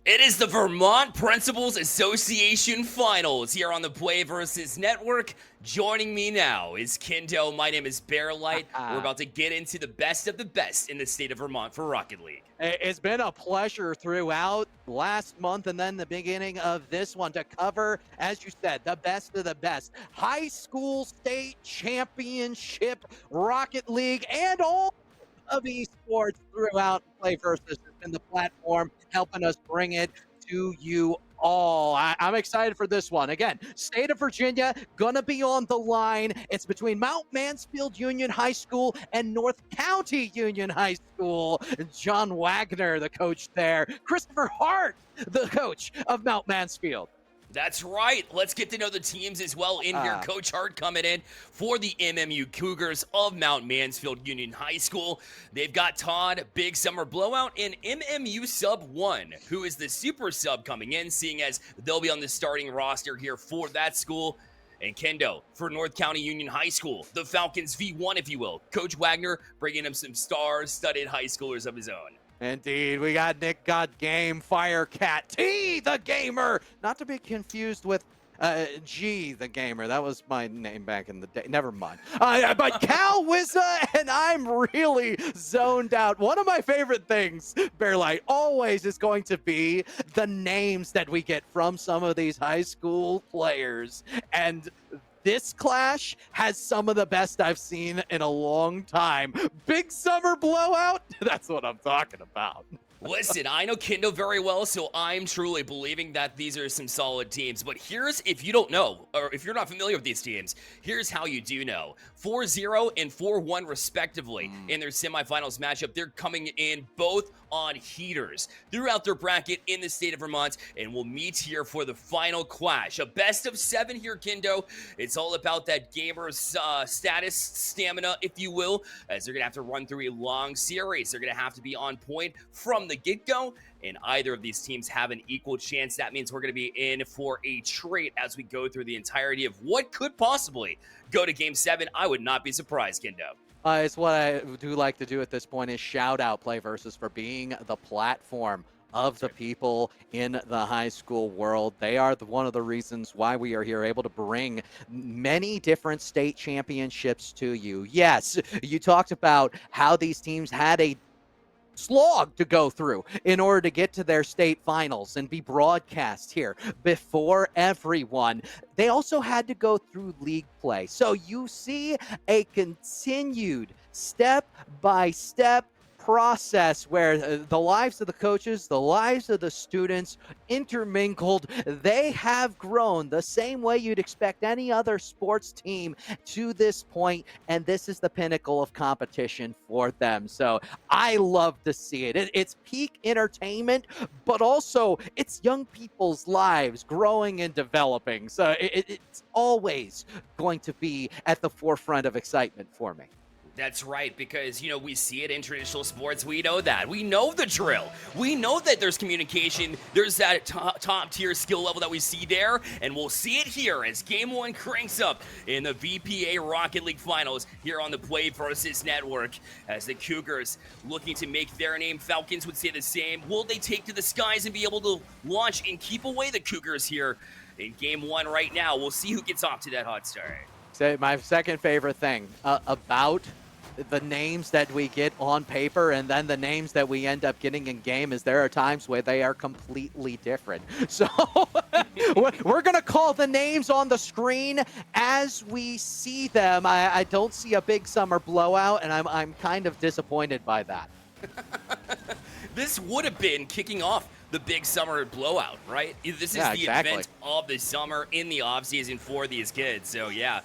It is the Vermont Principals Association Finals here on the PlayVS Network. Joining me now is Kendo. My name is Bearlight. We're about to get into the best of the best in the state of Vermont for Rocket League. It's been a pleasure throughout last month and then the beginning of this one to cover, as you said, the best of the best. High school state championship, Rocket League, and all of esports throughout. PlayVS has been the platform helping us bring it to you all. I'm excited for this one. Again, state of Virginia gonna be on the line. It's between Mount Mansfield Union High School and North County Union High School. John Wagner, the coach there. Christopher Hart, the coach of Mount Mansfield. That's right. Let's get to know the teams as well in here. Coach Hart coming in for the MMU Cougars of Mount Mansfield Union High School. They've got Todd, Big Summer Blowout, and MMU Sub 1, who is the super sub coming in, seeing as they'll be on the starting roster here for that school. And Kendo for North County Union High School, the Falcons V1, if you will. Coach Wagner bringing him some star-studded high schoolers of his own. Indeed, we got Nick Got Game, Firecat T, the gamer, not to be confused with G, the gamer. That was my name back in the day. Never mind. But Cal Wizza, and I'm really zoned out. One of my favorite things, Bearlight, always is going to be the names that we get from some of these high school players. And this clash has some of the best I've seen in a long time. Big Summer Blowout? That's what I'm talking about. Listen, I know Kendo very well, so I'm truly believing that these are some solid teams. But here's, if you don't know, or if you're not familiar with these teams, here's how you do know. 4-0 and 4-1 respectively in their semifinals matchup. They're coming in both on heaters throughout their bracket in the state of Vermont, and we'll meet here for the final clash. A best of 7 here, Kendo. It's all about that gamer's status, stamina, if you will, as they're going to have to run through a long series. They're going to have to be on point from the get-go, and either of these teams have an equal chance. That means we're going to be in for a treat as we go through the entirety of what could possibly go to Game 7. I would not be surprised, Kendo. It's what I do like to do at this point is shout out PlayVS for being the platform of the people in the high school world. They are one of the reasons why we are here, able to bring many different state championships to you. Yes, you talked about how these teams had a slog to go through in order to get to their state finals and be broadcast here before everyone. They also had to go through league play. So you see a continued step-by-step process where the lives of the coaches, the lives of the students intermingled. They have grown the same way you'd expect any other sports team to this point, and this is the pinnacle of competition for them. So I love to see it. It's peak entertainment, but also it's young people's lives growing and developing. So it's always going to be at the forefront of excitement for me. That's right, because, we see it in traditional sports. We know that. We know the drill. We know that there's communication. There's that top-tier skill level that we see there, and we'll see it here as Game 1 cranks up in the VPA Rocket League Finals here on the PlayVS Network as the Cougars looking to make their name. Falcons would say the same. Will they take to the skies and be able to launch and keep away the Cougars here in Game 1 right now? We'll see who gets off to that hot start. My second favorite thing about the names that we get on paper and then the names that we end up getting in game is there are times where they are completely different. So we're going to call the names on the screen as we see them. I don't see a Big Summer Blowout, and I'm kind of disappointed by that. This would have been kicking off the Big Summer Blowout, right? This is the event of the summer in the offseason for these kids. So, yeah.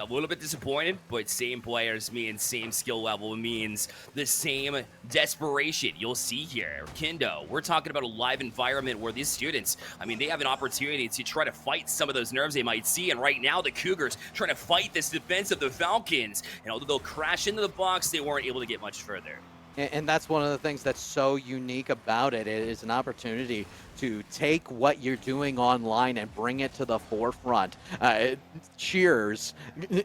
A little bit disappointed, but same players means same skill level means the same desperation you'll see here. Kendo, we're talking about a live environment where these students, they have an opportunity to try to fight some of those nerves they might see, and right now the Cougars trying to fight this defense of the Falcons, and although they'll crash into the box, they weren't able to get much further. And that's one of the things that's so unique about it. It is an opportunity to take what you're doing online and bring it to the forefront. Cheers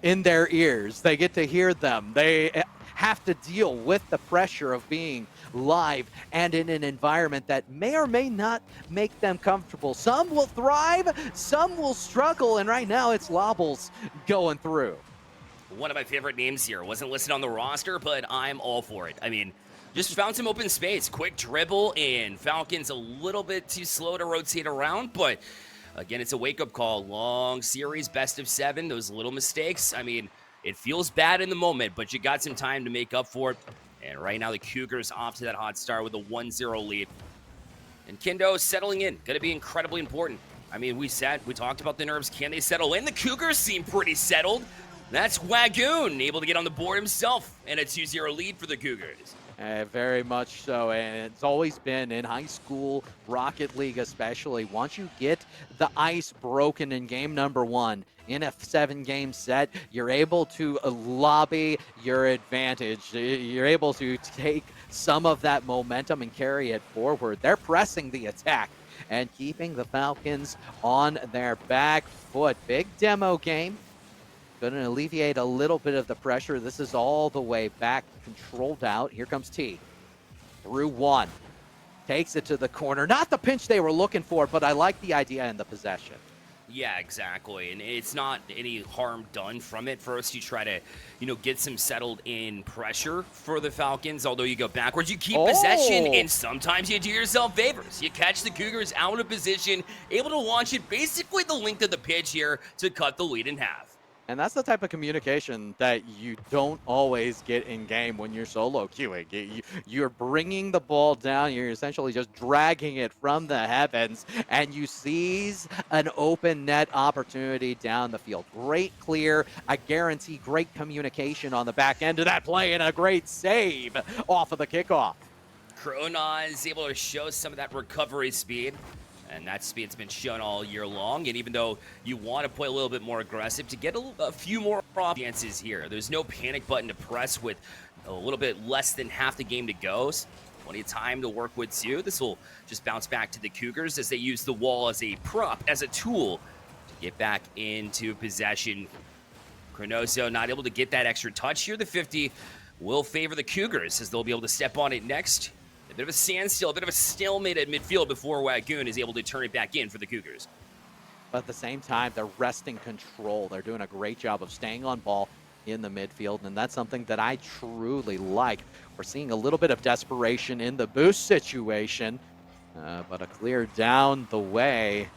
in their ears. They get to hear them. They have to deal with the pressure of being live and in an environment that may or may not make them comfortable. Some will thrive, some will struggle, and right now it's Lobbles going through. One of my favorite names here. Wasn't listed on the roster, but I'm all for it. I mean, just found some open space. Quick dribble, and Falcons a little bit too slow to rotate around, but again, it's a wake-up call. Long series, best of 7, those little mistakes. I mean, it feels bad in the moment, but you got some time to make up for it. And right now, the Cougars off to that hot start with a 1-0 lead. And Kendo settling in. Going to be incredibly important. I mean, we talked about the nerves. Can they settle in? The Cougars seem pretty settled. That's Wagoon able to get on the board himself, and a 2-0 lead for the Cougars. Very much so, and it's always been in high school, Rocket League especially. Once you get the ice broken in game number 1 in a 7-game set, you're able to lobby your advantage. You're able to take some of that momentum and carry it forward. They're pressing the attack and keeping the Falcons on their back foot. Big demo game. Going to alleviate a little bit of the pressure. This is all the way back, controlled out. Here comes T. Through 1. Takes it to the corner. Not the pinch they were looking for, but I like the idea in the possession. Yeah, exactly. And it's not any harm done from it. First, you try to, get some settled in pressure for the Falcons. Although you go backwards, you keep possession, and sometimes you do yourself favors. You catch the Cougars out of position, able to launch it basically the length of the pitch here to cut the lead in half. And that's the type of communication that you don't always get in game when you're solo queuing. You're bringing the ball down. You're essentially just dragging it from the heavens, and you seize an open net opportunity down the field. Great clear. I guarantee great communication on the back end of that play, and a great save off of the kickoff. Krona is able to show some of that recovery speed. And that speed's been shown all year long. And even though you want to play a little bit more aggressive to get a few more chances here, there's no panic button to press with a little bit less than half the game to go. So plenty of time to work with, too. This will just bounce back to the Cougars as they use the wall as a prop, as a tool to get back into possession. Cronoso not able to get that extra touch here. The 50 will favor the Cougars as they'll be able to step on it next. A bit of a standstill, a bit of a stalemate at midfield before Wagoon is able to turn it back in for the Cougars. But at the same time, they're wresting control. They're doing a great job of staying on ball in the midfield, and that's something that I truly like. We're seeing a little bit of desperation in the boost situation, but a clear down the way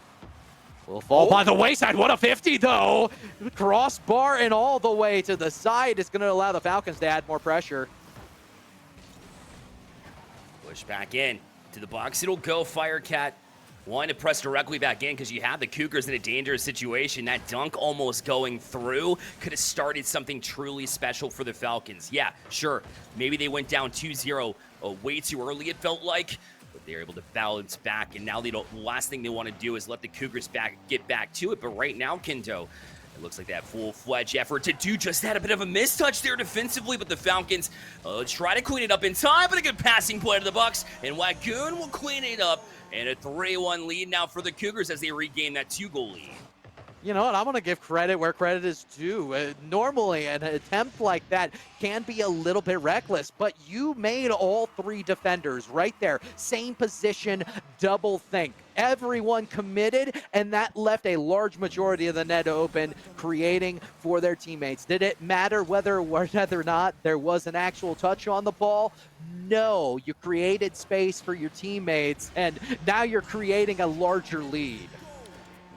will fall by the wayside. What a 50, though! Crossbar and all the way to the side is going to allow the Falcons to add more pressure. Push back in to the box. It'll go Firecat. Wanting to press directly back in because you have the Cougars in a dangerous situation. That dunk almost going through could have started something truly special for the Falcons. Yeah, sure. Maybe they went down 2-0 way too early, it felt like. But they're able to balance back. And now the last thing they want to do is let the Cougars get back to it. But right now, Kendo, it looks like that full-fledged effort to do just that. A bit of a mistouch there defensively, but the Falcons try to clean it up in time, but a good passing play to the Bucks, and Wagoon will clean it up, and a 3-1 lead now for the Cougars as they regain that 2-goal lead. You know what? I'm going to give credit where credit is due. Normally, an attempt like that can be a little bit reckless, but you made all 3 defenders right there. Same position, double think. Everyone committed, and that left a large majority of the net open, creating for their teammates. Did it matter whether or not there was an actual touch on the ball? No. You created space for your teammates, and now you're creating a larger lead.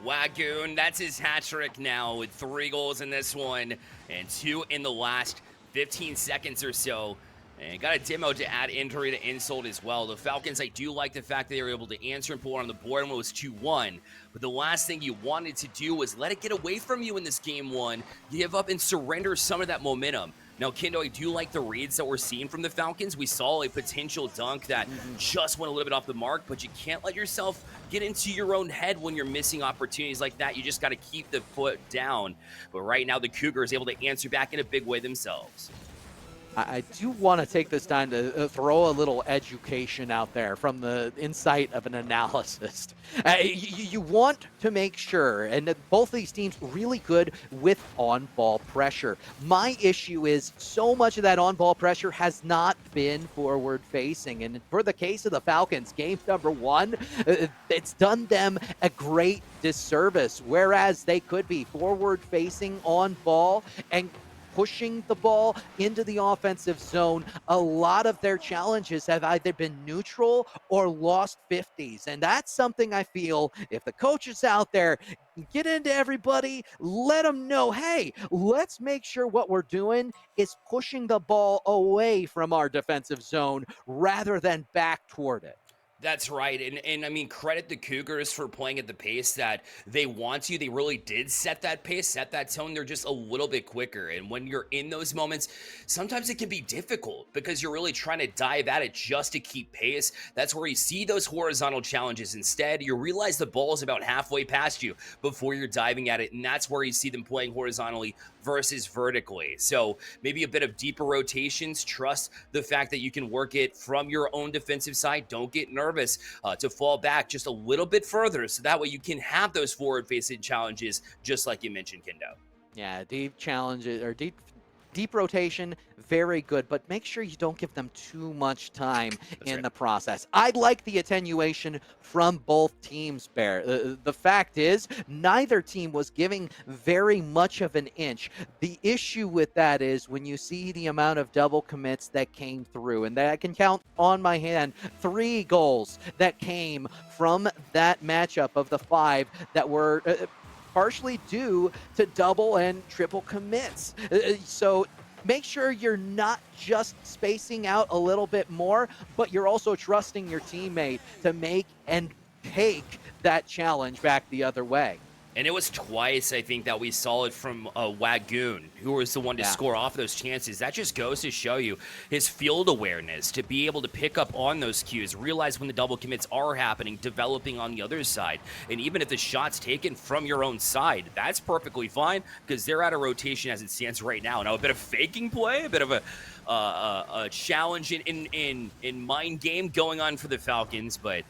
Wagoon, that's his hat trick now with 3 goals in this one and 2 in the last 15 seconds or so. And got a demo to add injury to insult as well. The Falcons, I do like the fact that they were able to answer and pull on the board when it was 2-1. But the last thing you wanted to do was let it get away from you in this game 1, give up and surrender some of that momentum. Now, Kendo, I do like the reads that we're seeing from the Falcons. We saw a potential dunk that just went a little bit off the mark, but you can't let yourself get into your own head when you're missing opportunities like that. You just got to keep the foot down. But right now, the Cougars able to answer back in a big way themselves. I do want to take this time to throw a little education out there from the insight of an analyst. You want to make sure, and that both these teams really good with on-ball pressure. My issue is so much of that on-ball pressure has not been forward-facing, and for the case of the Falcons, game number one, it's done them a great disservice. Whereas they could be forward-facing on ball and pushing the ball into the offensive zone, a lot of their challenges have either been neutral or lost 50s. And that's something I feel if the coaches out there get into everybody, let them know, hey, let's make sure what we're doing is pushing the ball away from our defensive zone rather than back toward it. That's right. And I mean, credit the Cougars for playing at the pace that they want to. They really did set that pace, set that tone. They're just a little bit quicker. And when you're in those moments, sometimes it can be difficult because you're really trying to dive at it just to keep pace. That's where you see those horizontal challenges. Instead, you realize the ball is about halfway past you before you're diving at it. And that's where you see them playing horizontally versus vertically. So maybe a bit of deeper rotations. Trust the fact that you can work it from your own defensive side. Don't get nervous to fall back just a little bit further, so that way you can have those forward-facing challenges, just like you mentioned, Kendo. Yeah, deep challenges or deep rotation, very good, but make sure you don't give them too much time That's in right. the process. I like the attenuation from both teams, Bear. The fact is, neither team was giving very much of an inch. The issue with that is when you see the amount of double commits that came through, and that I can count on my hand 3 goals that came from that matchup of the 5 that were partially due to double and triple commits. So make sure you're not just spacing out a little bit more, but you're also trusting your teammate to make and take that challenge back the other way. And it was twice, I think, that we saw it from Wagoon, who was the one to Yeah. score off those chances. That just goes to show you his field awareness, to be able to pick up on those cues, realize when the double commits are happening, developing on the other side. And even if the shot's taken from your own side, that's perfectly fine, because they're out of rotation as it stands right now. Now, a bit of faking play, a bit of a challenge in mind game going on for the Falcons, but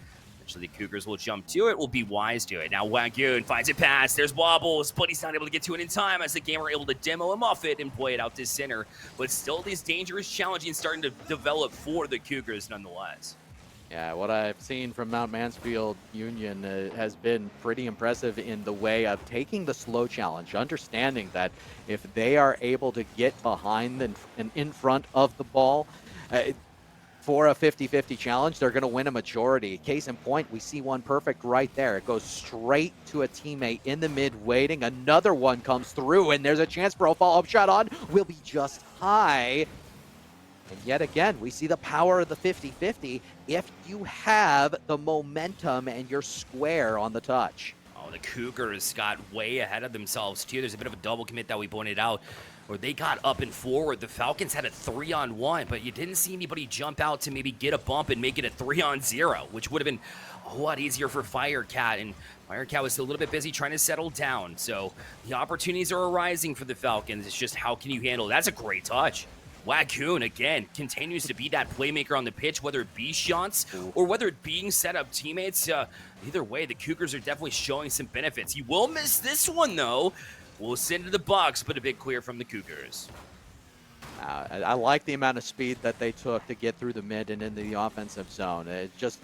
eventually, the Cougars will jump to it, will be wise to it. Now, Wagoon finds it past. There's wobbles, but he's not able to get to it in time as the game are able to demo him off it and play it out to center. But still, these dangerous challenges starting to develop for the Cougars nonetheless. Yeah, what I've seen from Mount Mansfield Union has been pretty impressive in the way of taking the slow challenge, understanding that if they are able to get behind and in front of the ball, for a 50-50 challenge, they're going to win a majority. Case in point, we see one perfect right there. It goes straight to a teammate in the mid waiting. Another one comes through, and there's a chance for a follow-up shot on. Will be just high. And yet again, we see the power of the 50-50 if you have the momentum and you're square on the touch. Oh, the Cougars got way ahead of themselves, too. There's a bit of a double commit that we pointed out, where they got up and forward. The Falcons had a 3-on-1, but you didn't see anybody jump out to maybe get a bump and make it a 3-on-0, which would have been a lot easier for Firecat. And Firecat was a little bit busy trying to settle down. So the opportunities are arising for the Falcons. It's just how can you handle it? That's a great touch. Wagoon, again, continues to be that playmaker on the pitch, whether it be shots or whether it being set up teammates. Either way, the Cougars are definitely showing some benefits. He will miss this one, though. We'll send to the box, but a big clear from the Cougars. I like the amount of speed that they took to get through the mid and into the offensive zone.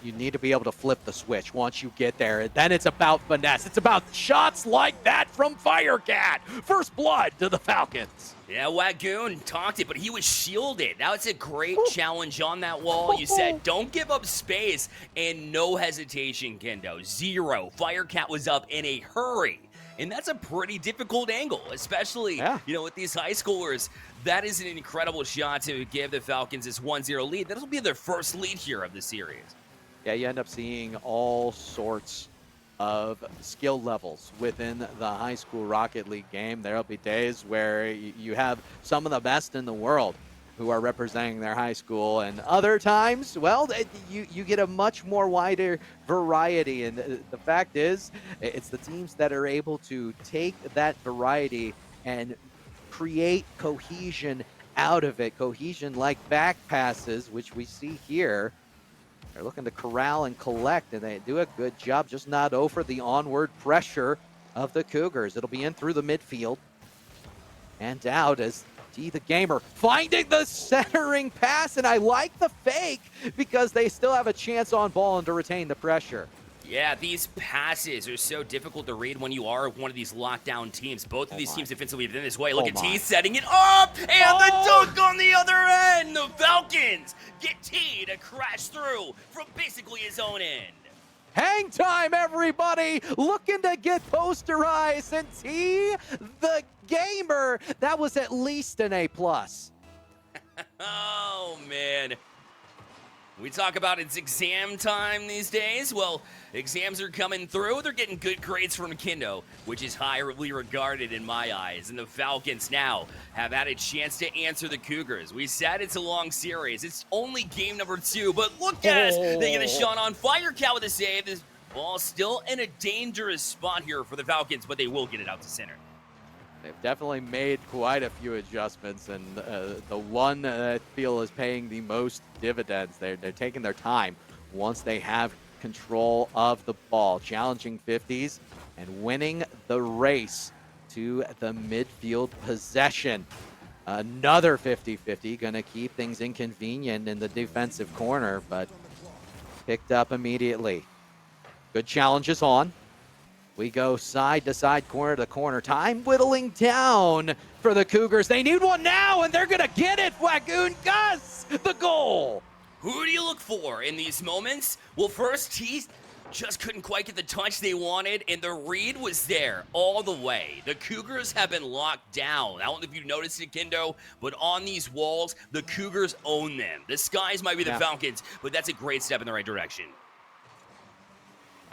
You need to be able to flip the switch once you get there. Then it's about finesse. It's about shots like that from Firecat. First blood to the Falcons. Yeah, Wagoon talked it, but he was shielded. Now it's a great challenge on that wall. You said don't give up space, and no hesitation, Kendo. 0. Firecat was up in a hurry. And that's a pretty difficult angle, especially, with these high schoolers. That is an incredible shot to give the Falcons this 1-0 lead. That'll be their first lead here of the series. Yeah, you end up seeing all sorts of skill levels within the high school Rocket League game. There'll be days where you have some of the best in the world who are representing their high school, and other times, well, you get a much more wider variety. And the fact is, it's the teams that are able to take that variety and create cohesion out of it. Cohesion like back passes, which we see here. They're looking to corral and collect, and they do a good job, just not over the onward pressure of the Cougars. It'll be in through the midfield and out as T the Gamer finding the centering pass, and I like the fake because they still have a chance on ball and to retain the pressure. Yeah, these passes are so difficult to read when you are one of these lockdown teams. Both of these teams defensively have been this way. Look at T setting it up, and the dunk on the other end. The Falcons get T to crash through from basically his own end. Hang time, everybody! Looking to get posterized, and T the Gamer, that was at least an A+. Oh, man. We talk about it's exam time these days. Well, exams are coming through. They're getting good grades from Kendo, which is highly regarded in my eyes. And the Falcons now have had a chance to answer the Cougars. We said it's a long series. It's only game number 2, but look at us. They get a shot on fire. Cat with a save. This ball still in a dangerous spot here for the Falcons, but they will get it out to center. They've definitely made quite a few adjustments, and the one that I feel is paying the most dividends. They're taking their time once they have control of the ball, challenging 50s and winning the race to the midfield possession. Another 50-50, going to keep things inconvenient in the defensive corner, but picked up immediately. Good challenges on. We go side to side, corner to corner. Time whittling down for the Cougars. They need one now, and they're going to get it. Wagoon Gus, the goal. Who do you look for in these moments? Well, first, T just couldn't quite get the touch they wanted, and the read was there all the way. The Cougars have been locked down. I don't know if you noticed it, Kendo, but on these walls, the Cougars own them. The skies might be the Falcons, but that's a great step in the right direction.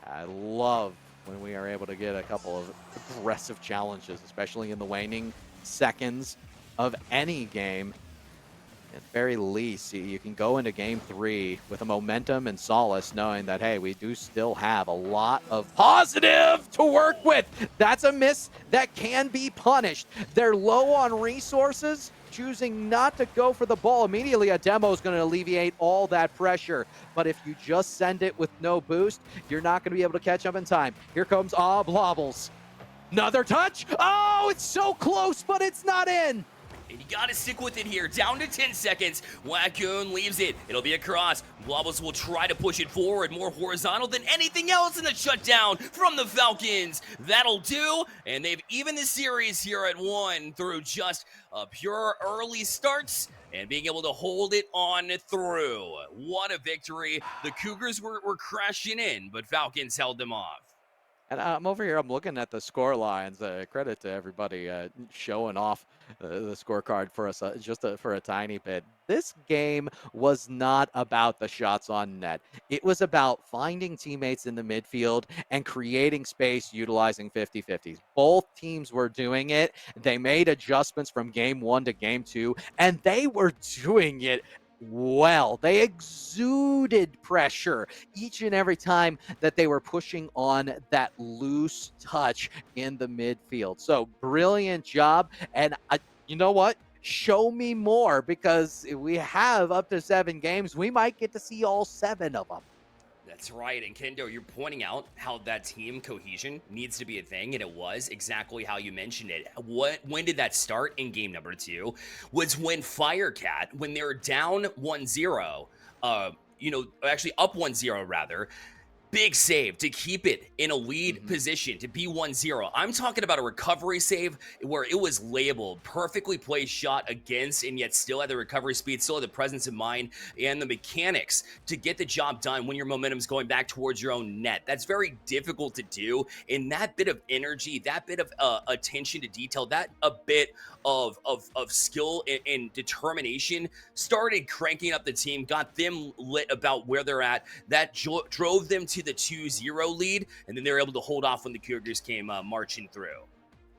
I love when we are able to get a couple of aggressive challenges, especially in the waning seconds of any game. At the very least, you can go into game 3 with a momentum and solace, knowing that, hey, we do still have a lot of positive to work with. That's a miss that can be punished. They're low on resources, choosing not to go for the ball immediately. A demo is going to alleviate all that pressure. But if you just send it with no boost, you're not going to be able to catch up in time. Here comes Blobbles. Another touch. Oh, it's so close, but it's not in. And you gotta stick with it here. Down to 10 seconds. Wacoon leaves it. It'll be a cross. Blobbles will try to push it forward. More horizontal than anything else in the shutdown from the Falcons. That'll do. And they've evened the series here at 1 through just a pure early starts and being able to hold it on through. What a victory. The Cougars were crashing in, but Falcons held them off. And I'm over here, I'm looking at the score lines. Credit to everybody showing off the scorecard for us for a tiny bit. This game was not about the shots on net. It was about finding teammates in the midfield and creating space utilizing 50-50s. Both teams were doing it. They made adjustments from game 1 to game 2, and they were doing it well. They exuded pressure each and every time that they were pushing on that loose touch in the midfield. So brilliant job. And you know what? Show me more, because we have up to 7 games. We might get to see all 7 of them. That's right, and Kendo, you're pointing out how that team cohesion needs to be a thing, and it was exactly how you mentioned it. When did that start in game number 2? Was when Firecat, when they were down 1-0, actually up 1-0 rather, big save to keep it in a lead position, to be 1-0. I'm talking about a recovery save where it was labeled perfectly placed shot against, and yet still had the recovery speed, still had the presence of mind and the mechanics to get the job done when your momentum's going back towards your own net. That's very difficult to do, and that bit of energy, that bit of attention to detail, that a bit of skill and determination started cranking up the team, got them lit about where they're at. That drove them to the 2-0 lead, and then they were able to hold off when the Cougars came marching through.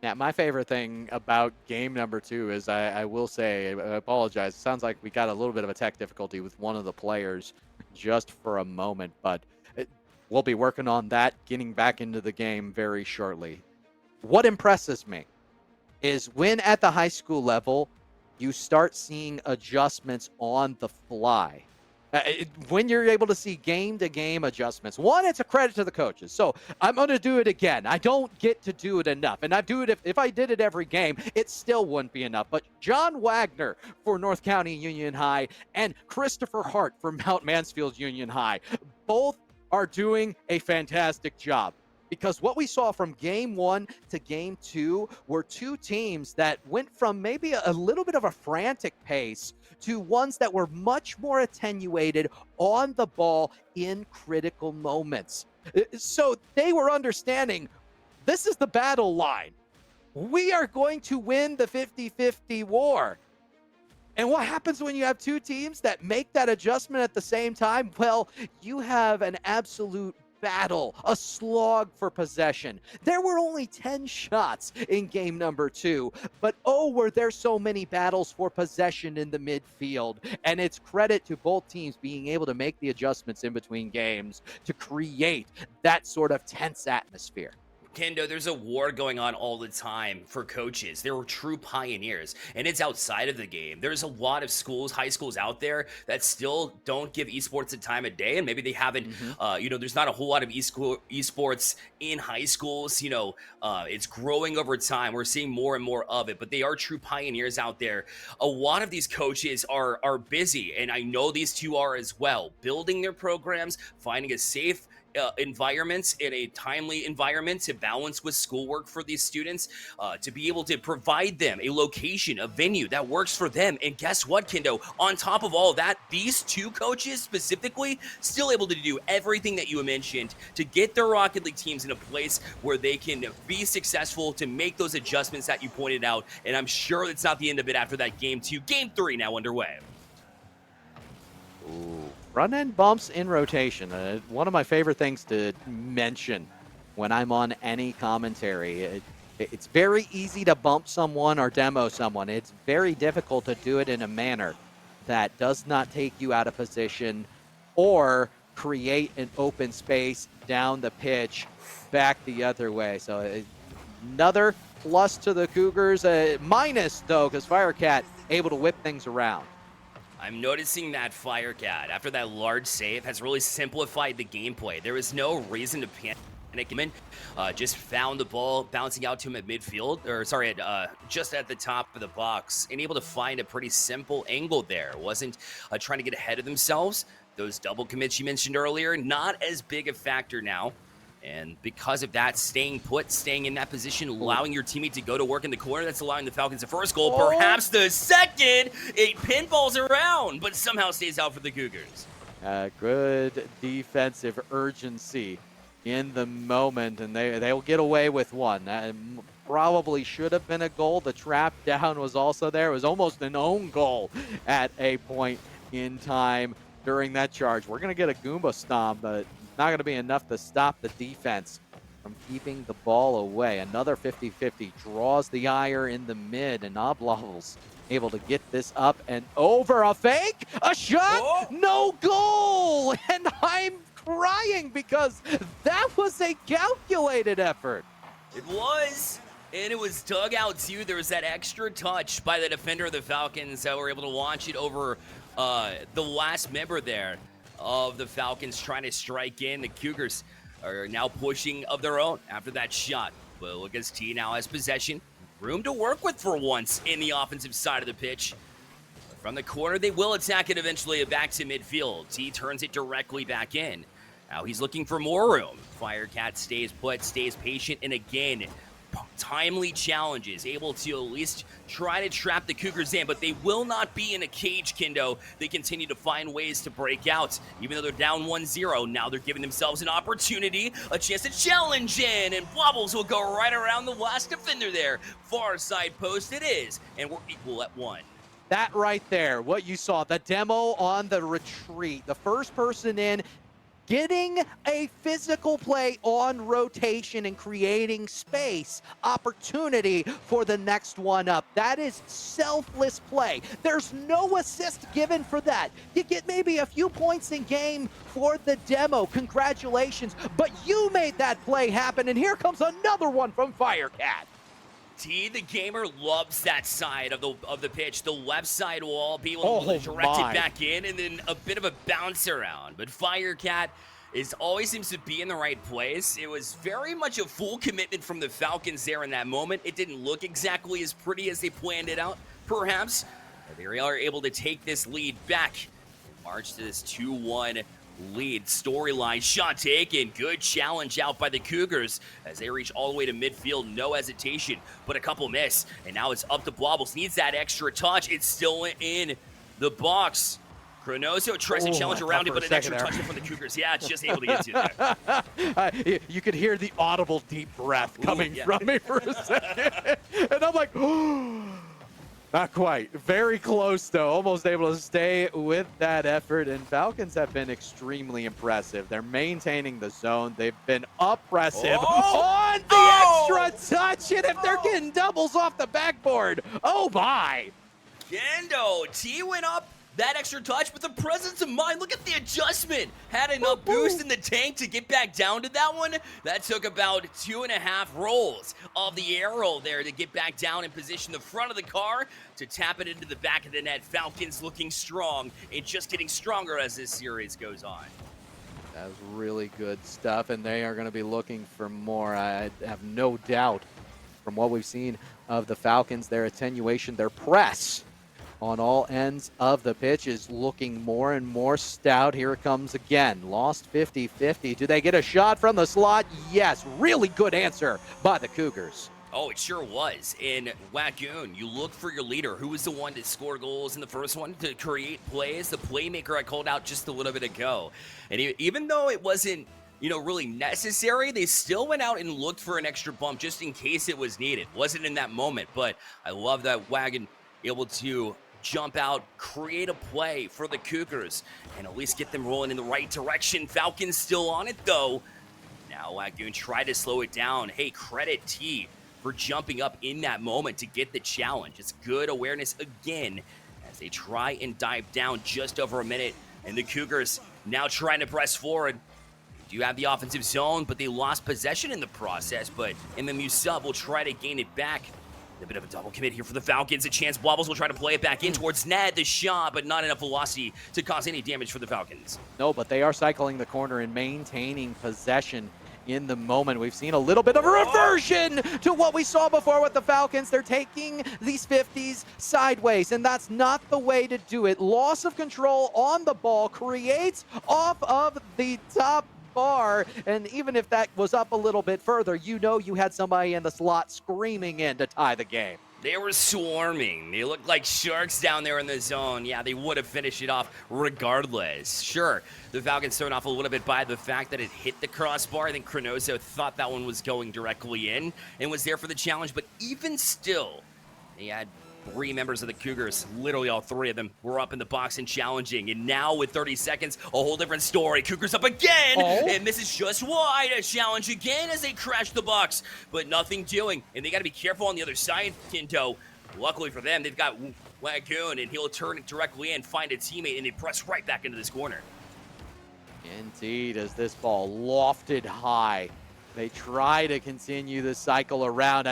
Yeah, my favorite thing about game number 2 is I will say, I apologize, it sounds like we got a little bit of a tech difficulty with one of the players just for a moment, but we'll be working on that, getting back into the game very shortly. What impresses me is when at the high school level, you start seeing adjustments on the fly. When you're able to see game-to-game adjustments, one, it's a credit to the coaches. So I'm going to do it again. I don't get to do it enough. And I do it if I did it every game, it still wouldn't be enough. But John Wagner for North County Union High and Christopher Hart for Mount Mansfield Union High, both are doing a fantastic job. Because what we saw from game 1 to game 2 were two teams that went from maybe a little bit of a frantic pace to ones that were much more attenuated on the ball in critical moments. So they were understanding this is the battle line. We are going to win the 50-50 war. And what happens when you have two teams that make that adjustment at the same time? Well, you have an absolute battle, a slog for possession. There were only 10 shots in game number 2, but oh, were there so many battles for possession in the midfield. And it's credit to both teams being able to make the adjustments in between games to create that sort of tense atmosphere. Kendo, there's a war going on all the time for coaches. There were true pioneers, and it's outside of the game. There's a lot of schools, high schools out there that still don't give esports a time of day, and maybe they haven't, there's not a whole lot of esports in high schools. It's growing over time. We're seeing more and more of it, but they are true pioneers out there. A lot of these coaches are busy, and I know these two are as well, building their programs, finding a safe environments in a timely environment to balance with schoolwork for these students, to be able to provide them a location, a venue that works for them. And guess what, Kendo? On top of all that, these two coaches specifically still able to do everything that you mentioned to get their Rocket League teams in a place where they can be successful, to make those adjustments that you pointed out. And I'm sure it's not the end of it after that game 2. Game 3 now underway. Ooh. Front end bumps in rotation. One of my favorite things to mention when I'm on any commentary. It's very easy to bump someone or demo someone. It's very difficult to do it in a manner that does not take you out of position or create an open space down the pitch back the other way. So another plus to the Cougars. Minus, though, because Firecat able to whip things around. I'm noticing that Firecat, after that large save, has really simplified the gameplay. There is no reason to panic him. Just found the ball bouncing out to him at midfield, just at the top of the box, and able to find a pretty simple angle there. Wasn't trying to get ahead of themselves. Those double commits you mentioned earlier, not as big a factor now. And because of that, staying put, staying in that position, allowing your teammate to go to work in the corner, that's allowing the Falcons the first goal, perhaps the second. It pinballs around, but somehow stays out for the Cougars. Good defensive urgency in the moment, and they'll get away with one. That probably should have been a goal. The trap down was also there. It was almost an own goal at a point in time during that charge. We're going to get a Goomba stomp, but not going to be enough to stop the defense from keeping the ball away. Another 50-50 draws the ire in the mid, and Oblavels able to get this up and over. A fake, a shot, no goal, and I'm crying because that was a calculated effort. It was. And it was dug out too. There was that extra touch by the defender of the Falcons that were able to launch it over the last member there of the Falcons trying to strike in. The Cougars are now pushing of their own after that shot. But Lucas T now has possession. Room to work with for once in the offensive side of the pitch. From the corner, they will attack it eventually back to midfield. T turns it directly back in. Now he's looking for more room. Firecat stays put, stays patient, and again, timely challenges, able to at least try to trap the Cougars in, but they will not be in a cage, Kendo. They continue to find ways to break out. Even though they're down 1-0, now they're giving themselves an opportunity, a chance to challenge in, and Wobbles will go right around the last defender there. Far side post it is, and we're equal at 1. That right there, what you saw, the demo on the retreat, the first person in, getting a physical play on rotation and creating space, opportunity for the next one up. That is selfless play. There's no assist given for that. You get maybe a few points in game for the demo. Congratulations, but you made that play happen, and here comes another one from Firecat. T, the gamer, loves that side of the pitch. The left side wall, being able to direct it back in, and then a bit of a bounce around. But Firecat always seems to be in the right place. It was very much a full commitment from the Falcons there in that moment. It didn't look exactly as pretty as they planned it out, perhaps. But they are able to take this lead back and march to this 2-1 lead. Storyline shot taken. Good challenge out by the Cougars as they reach all the way to midfield. No hesitation, but a couple miss. And now it's up to Blobbles. Needs that extra touch. It's still in the box. Cronoso tries to challenge around it, but an extra touch from the Cougars. Yeah, it's just able to get to there. You could hear the audible deep breath coming from me for a second. And I'm like, not quite. Very close, though. Almost able to stay with that effort. And Falcons have been extremely impressive. They're maintaining the zone. They've been oppressive on the extra touch. And if they're getting doubles off the backboard, oh my. Gendo, T went up. That extra touch, but the presence of mind, look at the adjustment. Had enough boost in the tank to get back down to that one. That took about 2.5 rolls of the arrow there to get back down and position the front of the car to tap it into the back of the net. Falcons looking strong and just getting stronger as this series goes on. That's really good stuff, and they are going to be looking for more. I have no doubt from what we've seen of the Falcons, their attenuation, their press on all ends of the pitch is looking more and more stout. Here it comes again. Lost 50-50. Do they get a shot from the slot? Yes. Really good answer by the Cougars. Oh, it sure was. In Wagoon, you look for your leader. Who was the one to score goals in the first one, to create plays? The playmaker I called out just a little bit ago. And even though it wasn't, really necessary, they still went out and looked for an extra bump just in case it was needed. Wasn't in that moment, but I love that Wagon able to jump out, create a play for the Cougars, and at least get them rolling in the right direction. Falcons still on it, though. Now Wagoon tried to slow it down. Hey, credit T for jumping up in that moment to get the challenge. It's good awareness again as they try and dive down just over a minute, and the Cougars now trying to press forward. They do have the offensive zone, but they lost possession in the process, but MMU sub will try to gain it back. A bit of a double commit here for the Falcons. A chance Blobbles will try to play it back in towards Ned. The shot, but not enough velocity to cause any damage for the Falcons. No, but they are cycling the corner and maintaining possession in the moment. We've seen a little bit of a reversion to what we saw before with the Falcons. They're taking these 50s sideways, and that's not the way to do it. Loss of control on the ball creates off of the top bar, and even if that was up a little bit further, you had somebody in the slot screaming in to tie the game. They were swarming. They looked like sharks down there in the zone. Yeah, they would have finished it off regardless. Sure, the Falcons thrown off a little bit by the fact that it hit the crossbar. I think Cronoso thought that one was going directly in and was there for the challenge, but even still, they had 3 members of the Cougars, literally all 3 of them, were up in the box and challenging. And now with 30 seconds, a whole different story. Cougars up again, and this is just wide. A challenge again as they crash the box, but nothing doing. And they got to be careful on the other side, Kinto. Luckily for them, they've got Wagoon, and he'll turn it directly in, find a teammate, and they press right back into this corner. Indeed, as this ball lofted high. They try to continue the cycle around.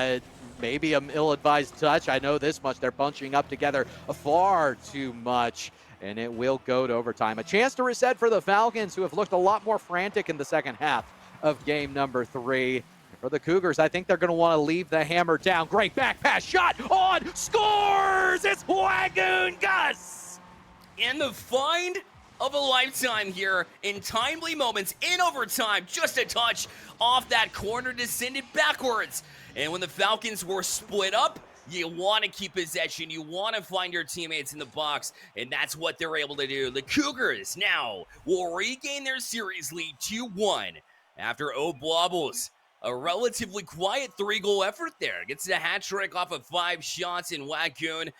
Maybe an ill-advised touch. I know this much. They're bunching up together far too much, and it will go to overtime. A chance to reset for the Falcons, who have looked a lot more frantic in the second half of game number 3. For the Cougars, I think they're going to want to leave the hammer down. Great back pass, shot on, scores! It's Wagoon Gus! And the find of a lifetime here in timely moments in overtime. Just a touch off that corner, descended backwards. And when the Falcons were split up, you want to keep possession. You want to find your teammates in the box, and that's what they're able to do. The Cougars now will regain their series lead 2-1 after Blobbles. A relatively quiet 3-goal effort there. Gets a hat trick off of 5 shots in Wagoon.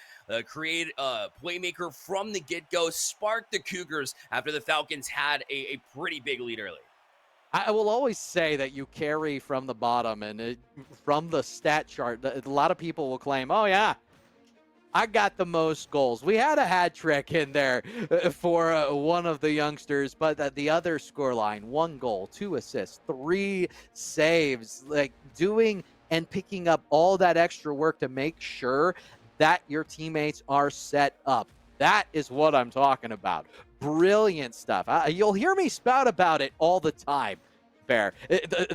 Create a playmaker from the get-go. Sparked the Cougars after the Falcons had a pretty big lead early. I will always say that you carry from the bottom, and from the stat chart, a lot of people will claim, oh yeah, I got the most goals. We had a hat trick in there for one of the youngsters, but the other scoreline, 1 goal, 2 assists, 3 saves, like doing and picking up all that extra work to make sure that your teammates are set up. That is what I'm talking about. Brilliant stuff. You'll hear me spout about it all the time. Fair.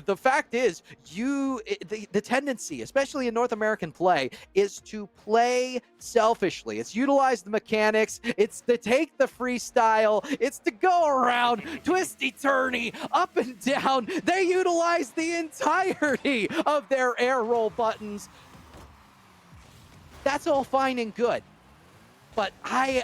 The fact is, the tendency, especially in North American play, is to play selfishly. It's utilize the mechanics. It's to take the freestyle. It's to go around twisty turny, up and down. They utilize the entirety of their air roll buttons. That's all fine and good, but I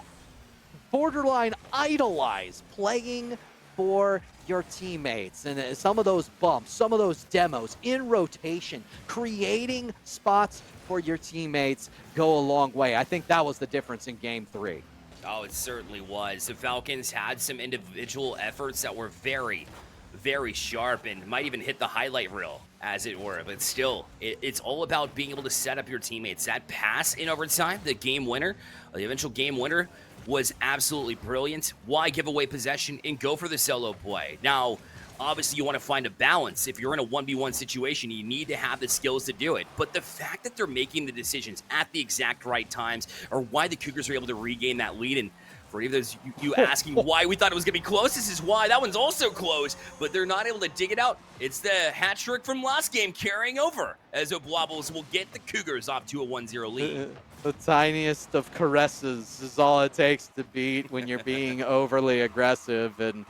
borderline idolize playing for your teammates, and some of those bumps, some of those demos in rotation, creating spots for your teammates go a long way. I think that was the difference in game 3. Oh, it certainly was. The Falcons had some individual efforts that were very, very sharp and might even hit the highlight reel, as it were. But still, it's all about being able to set up your teammates. That pass in overtime, the game winner, the eventual game winner, was absolutely brilliant. Why give away possession and go for the solo play? Now, obviously, you want to find a balance. If you're in a 1v1 situation, you need to have the skills to do it. But the fact that they're making the decisions at the exact right times, or why the Cougars are able to regain that lead, and for any of those you asking why we thought it was going to be close, this is why. That one's also close, but they're not able to dig it out. It's the hat trick from last game carrying over, as Oblobbles will get the Cougars off to a 1-0 lead. The tiniest of caresses is all it takes to beat when you're being overly aggressive. And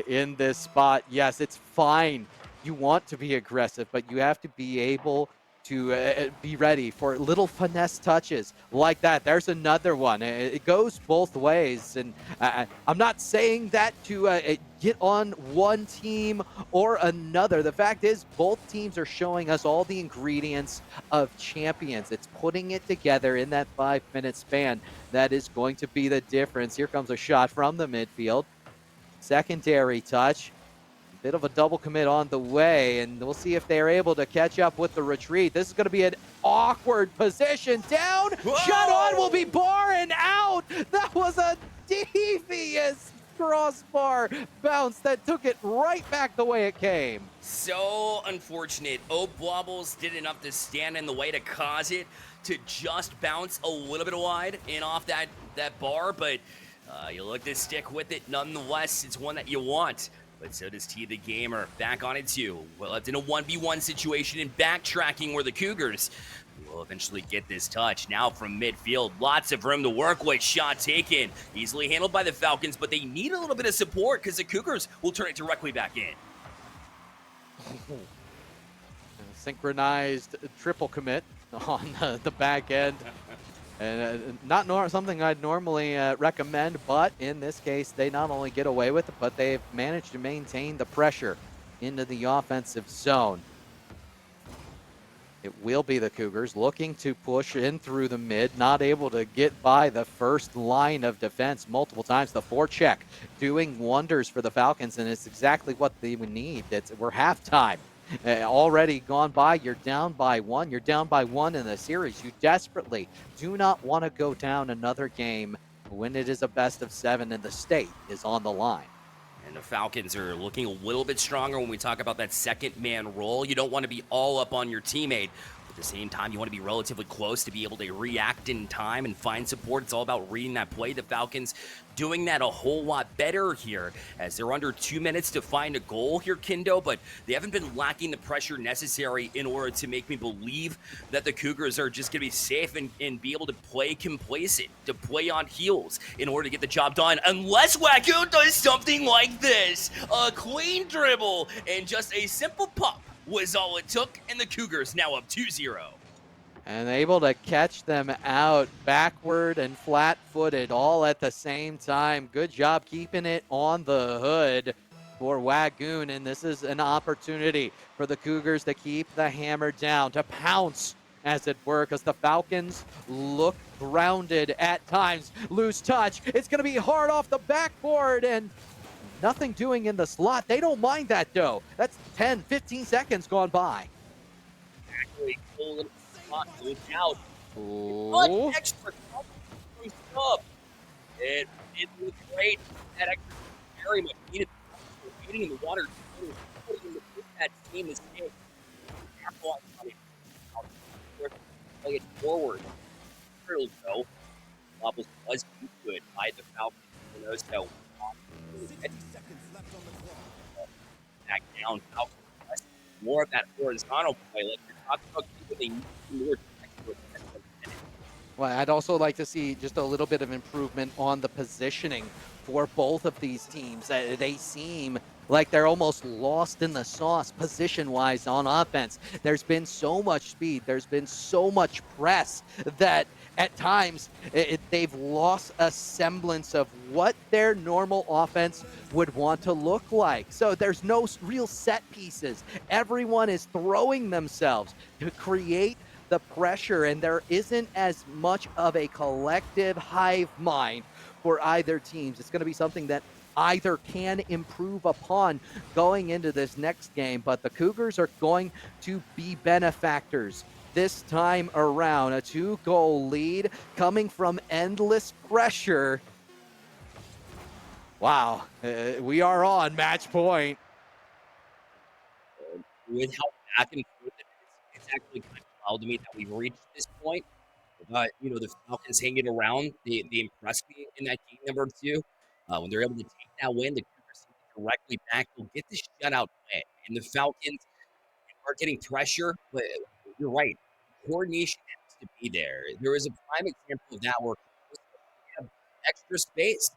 in this spot, yes, it's fine. You want to be aggressive, but you have to be able to be ready for little finesse touches like that. There's another one. It goes both ways. And I'm not saying that to get on one team or another. The fact is, both teams are showing us all the ingredients of champions. It's putting it together in that 5-minute span that is going to be the difference. Here comes a shot from the midfield. Secondary touch. Bit of a double commit on the way, and we'll see if they're able to catch up with the retreat. This is going to be an awkward position. Down, Whoa! Shut on will be barring out. That was a devious crossbar bounce that took it right back the way it came. So unfortunate. Oblobbles did enough to stand in the way to cause it to just bounce a little bit wide and off that bar, but you look to stick with it nonetheless. It's one that you want. But so does T the Gamer. Back on it too. Well, it's in a 1v1 situation and backtracking where the Cougars will eventually get this touch. Now from midfield, lots of room to work with. Shot taken. Easily handled by the Falcons, but they need a little bit of support because the Cougars will turn it directly back in. Synchronized triple commit on the back end. And not something I'd normally recommend, but in this case, they not only get away with it, but they've managed to maintain the pressure into the offensive zone. It will be the Cougars looking to push in through the mid, not able to get by the first line of defense multiple times. The forecheck doing wonders for the Falcons, and it's exactly what they would need. We're halftime. Already gone by. You're down by one. You're down by one in the series. You desperately do not want to go down another game when it is a best of 7 and the state is on the line. And the Falcons are looking a little bit stronger when we talk about that second man role. You don't want to be all up on your teammate. At the same time, you want to be relatively close to be able to react in time and find support. It's all about reading that play. The Falcons doing that a whole lot better here as they're under 2 minutes to find a goal here, Kindo, but they haven't been lacking the pressure necessary in order to make me believe that the Cougars are just going to be safe and be able to play complacent, to play on heels in order to get the job done, unless Wacko does something like this. A clean dribble and just a simple pop was all it took, and the Cougars now up 2-0. And able to catch them out backward and flat-footed all at the same time. Good job keeping it on the hood for Wagoon, and this is an opportunity for the Cougars to keep the hammer down, to pounce, as it were, because the Falcons look grounded at times. Lose touch. It's going to be hard off the backboard, and nothing doing in the slot. They don't mind that, though. That's 10, 15 seconds gone by. Actually, pull a little spot, look out. Ooh. Extra sub. It looked great. That extra very much needed. Getting in the water, putting that team mistake. play it forward. Really go. Bubbles was beat good by the Falcons. You know, so back down. Falcons press more of that horizontal play, like you're talking about, giving more technical attention. Well, I'd also like to see just a little bit of improvement on the positioning for both of these teams. They seem like they're almost lost in the sauce position-wise on offense. There's been so much speed. There's been so much press that at times they've lost a semblance of what their normal offense would want to look like. So there's no real set pieces. Everyone is throwing themselves to create the pressure, and there isn't as much of a collective hive mind for either teams. It's going to be something that either can improve upon going into this next game, but the Cougars are going to be benefactors this time around. A 2-goal lead coming from endless pressure. Wow, we are on match point. With how back and forth it is, it's actually kind of wild to me that we've reached this point. But you know, the Falcons hanging around, they impressed me in that game number two. When they're able to take that win, the Cougars directly back will get the shutout win. And the Falcons are getting pressure, but you're right. Coordination has to be there. There was a prime example of that where have extra space.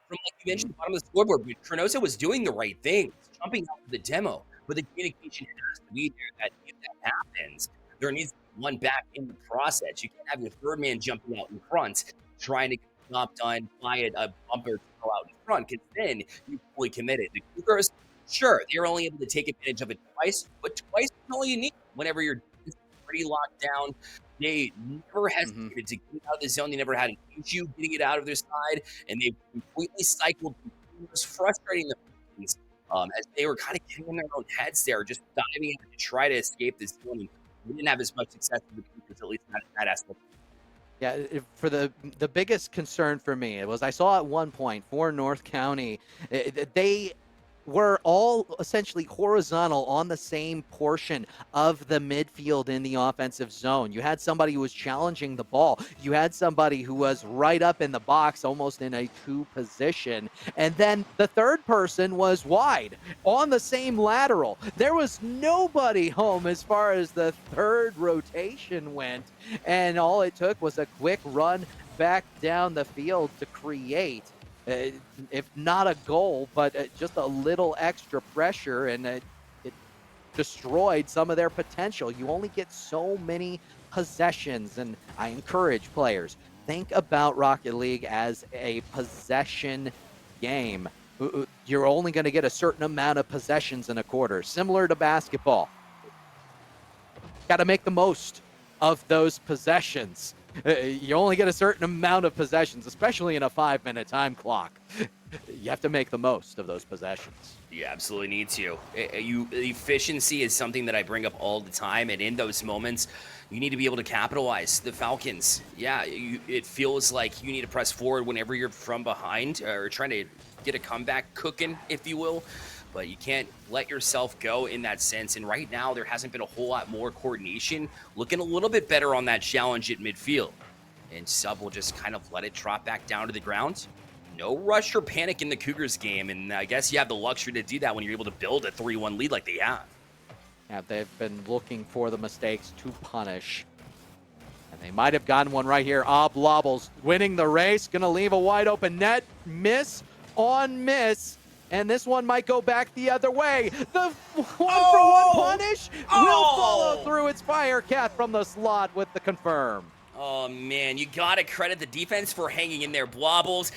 From like you mentioned, the bottom of the scoreboard, but Cronosa was doing the right thing, jumping out of the demo. But the communication has to be there that if that happens, there needs to be one back in the process. You can't have your third man jumping out in front, trying to get the job done by a bumper to go out in front, because then you fully committed. The Cougars, sure, they're only able to take advantage of it twice, but twice is all you need whenever you're pretty locked down. They never hesitated to get out of the zone. They never had an issue getting it out of their side, and they completely cycled. It was frustrating the Falcons, as they were kind of getting in their own heads there, just diving in to try to escape this zone. And they didn't have as much success with the Cougars, at least not in that aspect. Yeah, for the biggest concern for me, it was I saw at one point for North County, they were all essentially horizontal on the same portion of the midfield in the offensive zone. You had somebody who was challenging the ball. You had somebody who was right up in the box, almost in a two position. And then the third person was wide on the same lateral. There was nobody home as far as the third rotation went. And all it took was a quick run back down the field to create if not a goal, but just a little extra pressure, and it destroyed some of their potential. You only get so many possessions, and I encourage players, think about Rocket League as a possession game. You're only going to get a certain amount of possessions in a quarter, similar to basketball. Got to make the most of those possessions. You only get a certain amount of possessions, especially in a 5-minute time clock. You have to make the most of those possessions. You absolutely need to. Efficiency is something that I bring up all the time, and in those moments, you need to be able to capitalize. The Falcons, yeah, it feels like you need to press forward whenever you're from behind or trying to get a comeback cooking, if you will. But you can't let yourself go in that sense. And right now, there hasn't been a whole lot more coordination. Looking a little bit better on that challenge at midfield. And Sub will just kind of let it drop back down to the ground. No rush or panic in the Cougars game. And I guess you have the luxury to do that when you're able to build a 3-1 lead like they have. Yeah, they've been looking for the mistakes to punish. And they might have gotten one right here. Blobbles winning the race. Going to leave a wide open net. Miss on miss. And this one might go back the other way. The one-for-one punish will follow through. Its Firecat from the slot with the confirm. Oh, man, you got to credit the defense for hanging in there. Blobbles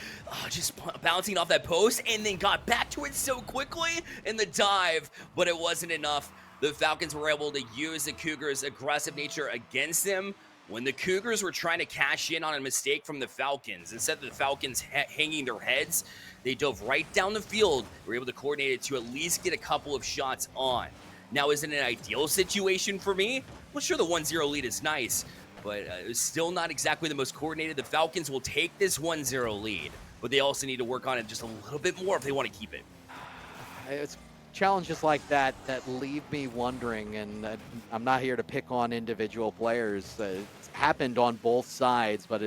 just bouncing off that post and then got back to it so quickly in the dive, but it wasn't enough. The Falcons were able to use the Cougars' aggressive nature against them. When the Cougars were trying to cash in on a mistake from the Falcons, instead of the Falcons hanging their heads, they dove right down the field. They were able to coordinate it to at least get a couple of shots on. Now, is it an ideal situation for me? Well, sure, the 1-0 lead is nice, but it's still not exactly the most coordinated. The Falcons will take this 1-0 lead, but they also need to work on it just a little bit more if they want to keep it. challenges like that leave me wondering, and I'm not here to pick on individual players. It's happened on both sides, but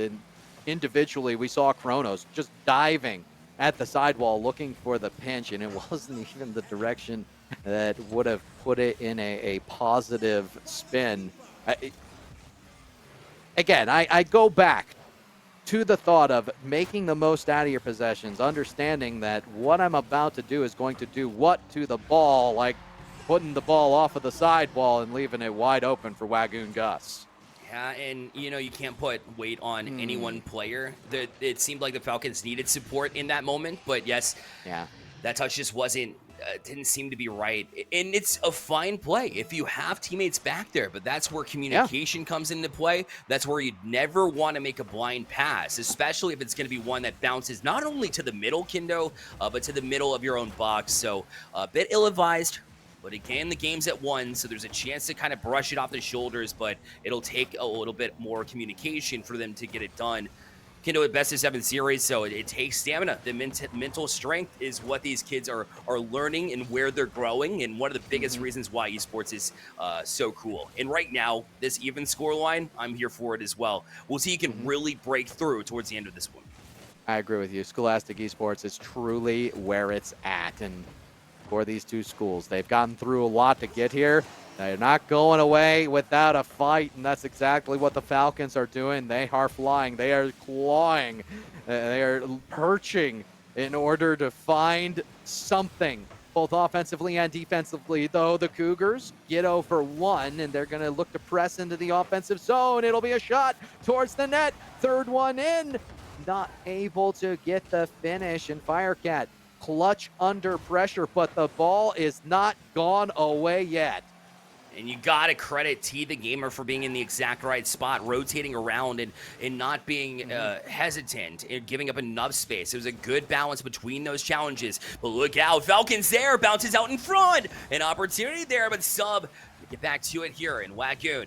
individually, we saw Kronos just diving at the sidewall looking for the pinch, and it wasn't even the direction that would have put it in a positive spin. Again, I go back to the thought of making the most out of your possessions, understanding that what I'm about to do is going to do what to the ball, like putting the ball off of the sidewall and leaving it wide open for Wagoon Gus. Yeah, and you can't put weight on any one player. It seemed like the Falcons needed support in that moment, but yes, Yeah. that touch just didn't seem to be right. And it's a fine play if you have teammates back there, but that's where communication comes into play. That's where you'd never want to make a blind pass, especially if it's going to be one that bounces not only to the middle, Kendo, but to the middle of your own box. So a bit ill-advised. But again, the game's at 1, so there's a chance to kind of brush it off the shoulders, but it'll take a little bit more communication for them to get it done. Kendo at best of 7 series, so it takes stamina. The mental strength is what these kids are learning and where they're growing, and one of the biggest reasons why esports is so cool. And right now, this even score line, I'm here for it as well. We'll see who can really break through towards the end of this one. I agree with you. Scholastic Esports is truly where it's at, and for these two schools, they've gotten through a lot to get here. They're not going away without a fight, and that's exactly what the Falcons are doing. They are flying. They are clawing. They are perching in order to find something, both offensively and defensively, though the Cougars get over 1, and they're going to look to press into the offensive zone. It'll be a shot towards the net. Third one in. Not able to get the finish, and Firecat clutch under pressure, but the ball is not gone away yet. And you got to credit T, the gamer, for being in the exact right spot, rotating around and not being hesitant and giving up enough space. It was a good balance between those challenges. But look out, Falcons there, bounces out in front. An opportunity there, but Sub, get back to it here. And Wagoon,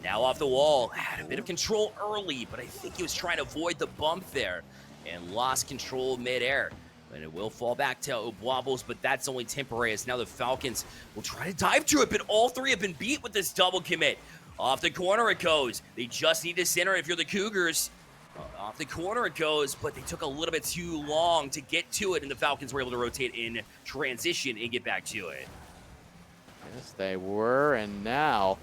now off the wall, had a bit of control early, but I think he was trying to avoid the bump there and lost control midair. And it will fall back to Obwobbles, but that's only temporary as now the Falcons will try to dive to it, but all 3 have been beat with this double commit. Off the corner it goes. They just need to center if you're the Cougars. Off the corner it goes, but they took a little bit too long to get to it, and the Falcons were able to rotate in transition and get back to it. Yes, they were, and now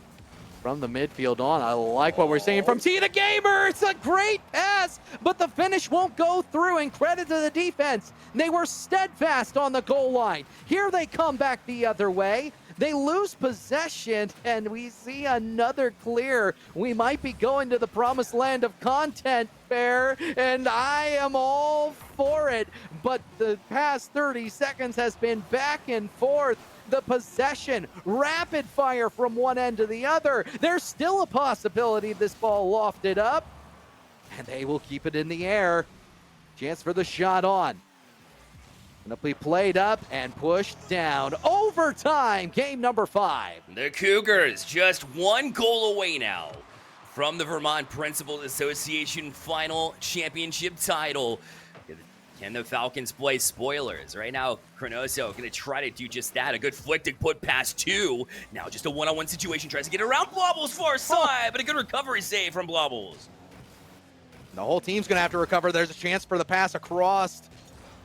from the midfield on, I like what we're seeing from T the Gamer. It's a great pass, but the finish won't go through, and credit to the defense. They were steadfast on the goal line. Here they come back the other way. They lose possession, and we see another clear. We might be going to the promised land of content fair, and I am all for it. But the past 30 seconds has been back and forth. The possession, rapid fire from one end to the other. There's still a possibility this ball lofted up, and they will keep it in the air. Chance for the shot on. Gonna be played up and pushed down. Overtime, game number 5. The Cougars just 1 goal away now from the Vermont Principal Association final championship title. Can the Falcons play spoilers? Right now, Cronoso going to try to do just that. A good flick to put past 2. Now just a one-on-one situation. Tries to get around Blobbles far side, but a good recovery save from Blobbles. The whole team's going to have to recover. There's a chance for the pass across.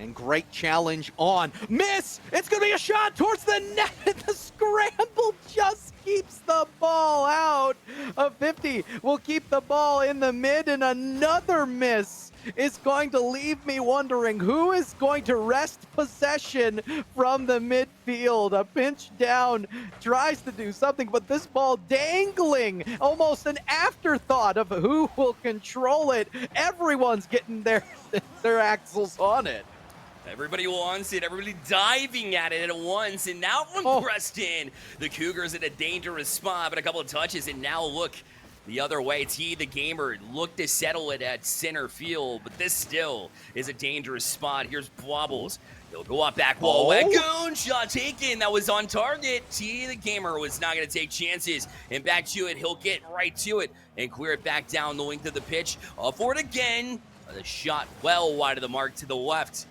And great challenge on. Miss! It's going to be a shot towards the net. The scramble just keeps the ball out. A 50 will keep the ball in the mid, and another miss is going to leave me wondering who is going to wrest possession from the midfield. A pinch down tries to do something, but this ball dangling, almost an afterthought of who will control it. Everyone's getting their axles on it. Everybody wants it. Everybody diving at it at once. And now one pressed in. The Cougars in a dangerous spot, but a couple of touches. And now look the other way. T, the gamer, looked to settle it at center field, but this still is a dangerous spot. Here's Blobbles. He'll go up back wall. Wagoon shot taken. That was on target. T, the gamer, was not going to take chances. And back to it. He'll get right to it and clear it back down the length of the pitch. Up for it again. The shot well wide of the mark to the left.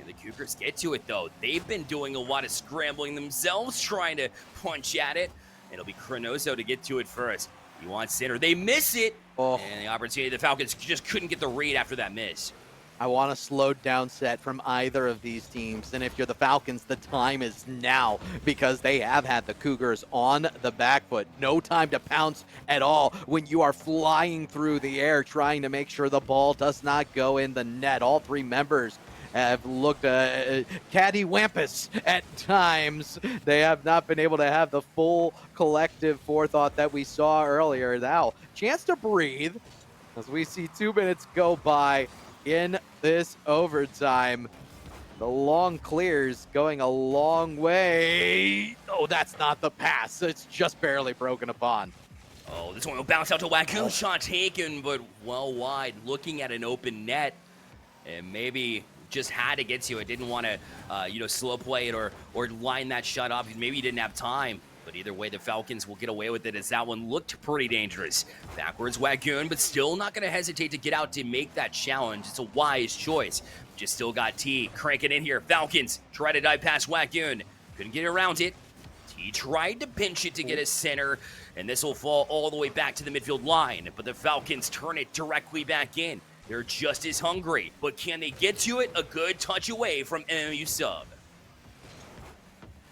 The Cougars get to it, though. They've been doing a lot of scrambling themselves, trying to punch at it. It'll be Cronoso to get to it first. He wants center. They miss it. Oh. And the opportunity, the Falcons just couldn't get the read after that miss. I want a slowed down set from either of these teams. And if you're the Falcons, the time is now because they have had the Cougars on the back foot. No time to pounce at all when you are flying through the air trying to make sure the ball does not go in the net. All three members have looked cattywampus at times. They have not been able to have the full collective forethought that we saw earlier. Now, chance to breathe as we see 2 minutes go by in this overtime. The long clears going a long way. Oh, that's not the pass. It's just barely broken upon. Oh, this one will bounce out to Wackoon. Shot taken, but well wide. Looking at an open net, and maybe just had to get to it. Didn't want to, slow play it or line that shot up. Maybe he didn't have time. But either way, the Falcons will get away with it as that one looked pretty dangerous. Backwards Wackoon, but still not going to hesitate to get out to make that challenge. It's a wise choice. Just still got T cranking in here. Falcons try to dive past Wackoon. Couldn't get around it. T tried to pinch it to get a center, and this will fall all the way back to the midfield line. But the Falcons turn it directly back in. They're just as hungry, but can they get to it? A good touch away from MMU sub.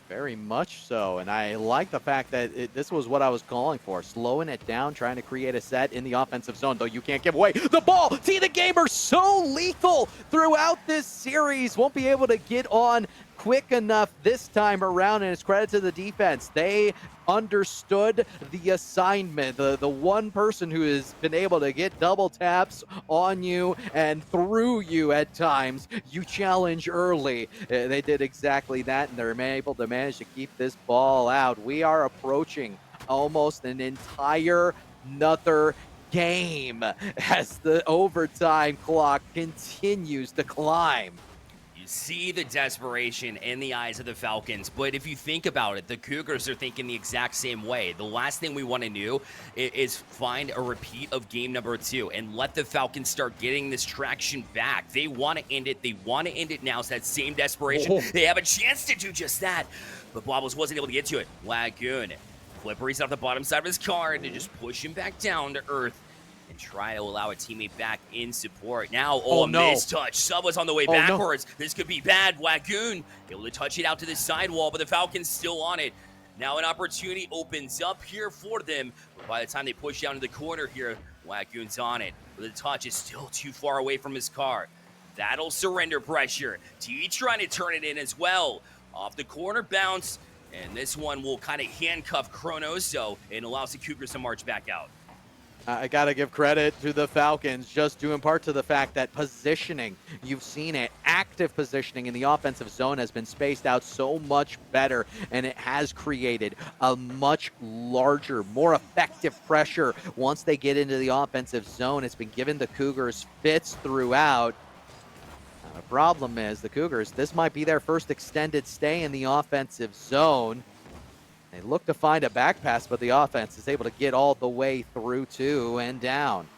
Very much so, and I like the fact that this was what I was calling for. Slowing it down, trying to create a set in the offensive zone, though you can't give away the ball. T the Gamer, so lethal throughout this series. Won't be able to get on quick enough this time around, and it's credit to the defense. They understood the assignment. The one person who has been able to get double taps on you and through you at times, you challenge early. They did exactly that, and they're able to manage to keep this ball out. We are approaching almost an entire another game as the overtime clock continues to climb. You see the desperation in the eyes of the Falcons, but if you think about it, the Cougars are thinking the exact same way. The last thing we want to do is find a repeat of game number 2 and let the Falcons start getting this traction back. They want to end it. They want to end it now. It's that same desperation. Oh. They have a chance to do just that, but Blobbles wasn't able to get to it. Wackoon flippers off the bottom side of his car to just push him back down to earth and try to allow a teammate back in support. Now, a missed touch. Sub was on the way backwards. No. This could be bad. Wackoon able to touch it out to the sidewall, but the Falcons still on it. Now an opportunity opens up here for them, but by the time they push down to the corner here, Wackoon's on it. But the touch is still too far away from his car. That'll surrender pressure. T trying to turn it in as well. Off the corner bounce, and this one will kind of handcuff Cronoso and allows the Cougars to march back out. I got to give credit to the Falcons just due in part to the fact that positioning, you've seen it, active positioning in the offensive zone has been spaced out so much better, and it has created a much larger, more effective pressure once they get into the offensive zone. It's been given the Cougars fits throughout. The problem is the Cougars, this might be their first extended stay in the offensive zone. They look to find a back pass, but the offense is able to get all the way through to and down.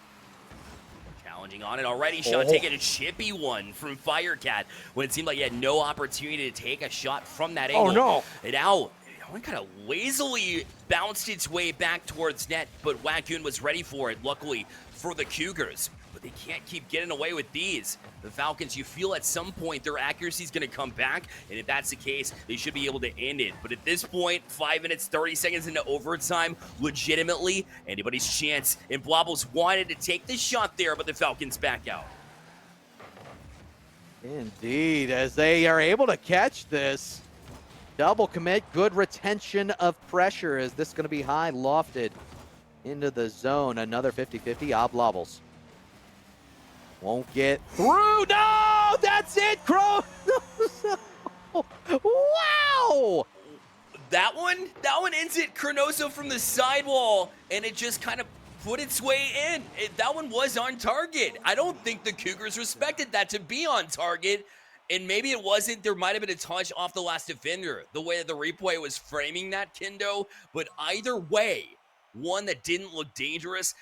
Challenging on it already. Shot taken a chippy one from Firecat when it seemed like he had no opportunity to take a shot from that angle. Oh, no. And now, one kind of lazily bounced its way back towards net, but Wackoon was ready for it, luckily for the Cougars. But they can't keep getting away with these. The Falcons, you feel at some point their accuracy is going to come back, and if that's the case, they should be able to end it. But at this point, 5 minutes, 30 seconds into overtime, legitimately, anybody's chance. And Blobbles wanted to take the shot there, but the Falcons back out. Indeed, as they are able to catch this. Double commit, good retention of pressure. Is this going to be high lofted into the zone? Another 50-50, Blobbles. Won't get through. No, that's it, Crow. Wow. That one ends it. Cronoso from the sidewall, and it just kind of put its way in. That one was on target. I don't think the Cougars respected that to be on target, and maybe it wasn't. There might have been a touch off the last defender, the way that the replay was framing that, Kendo. But either way, one that didn't look dangerous.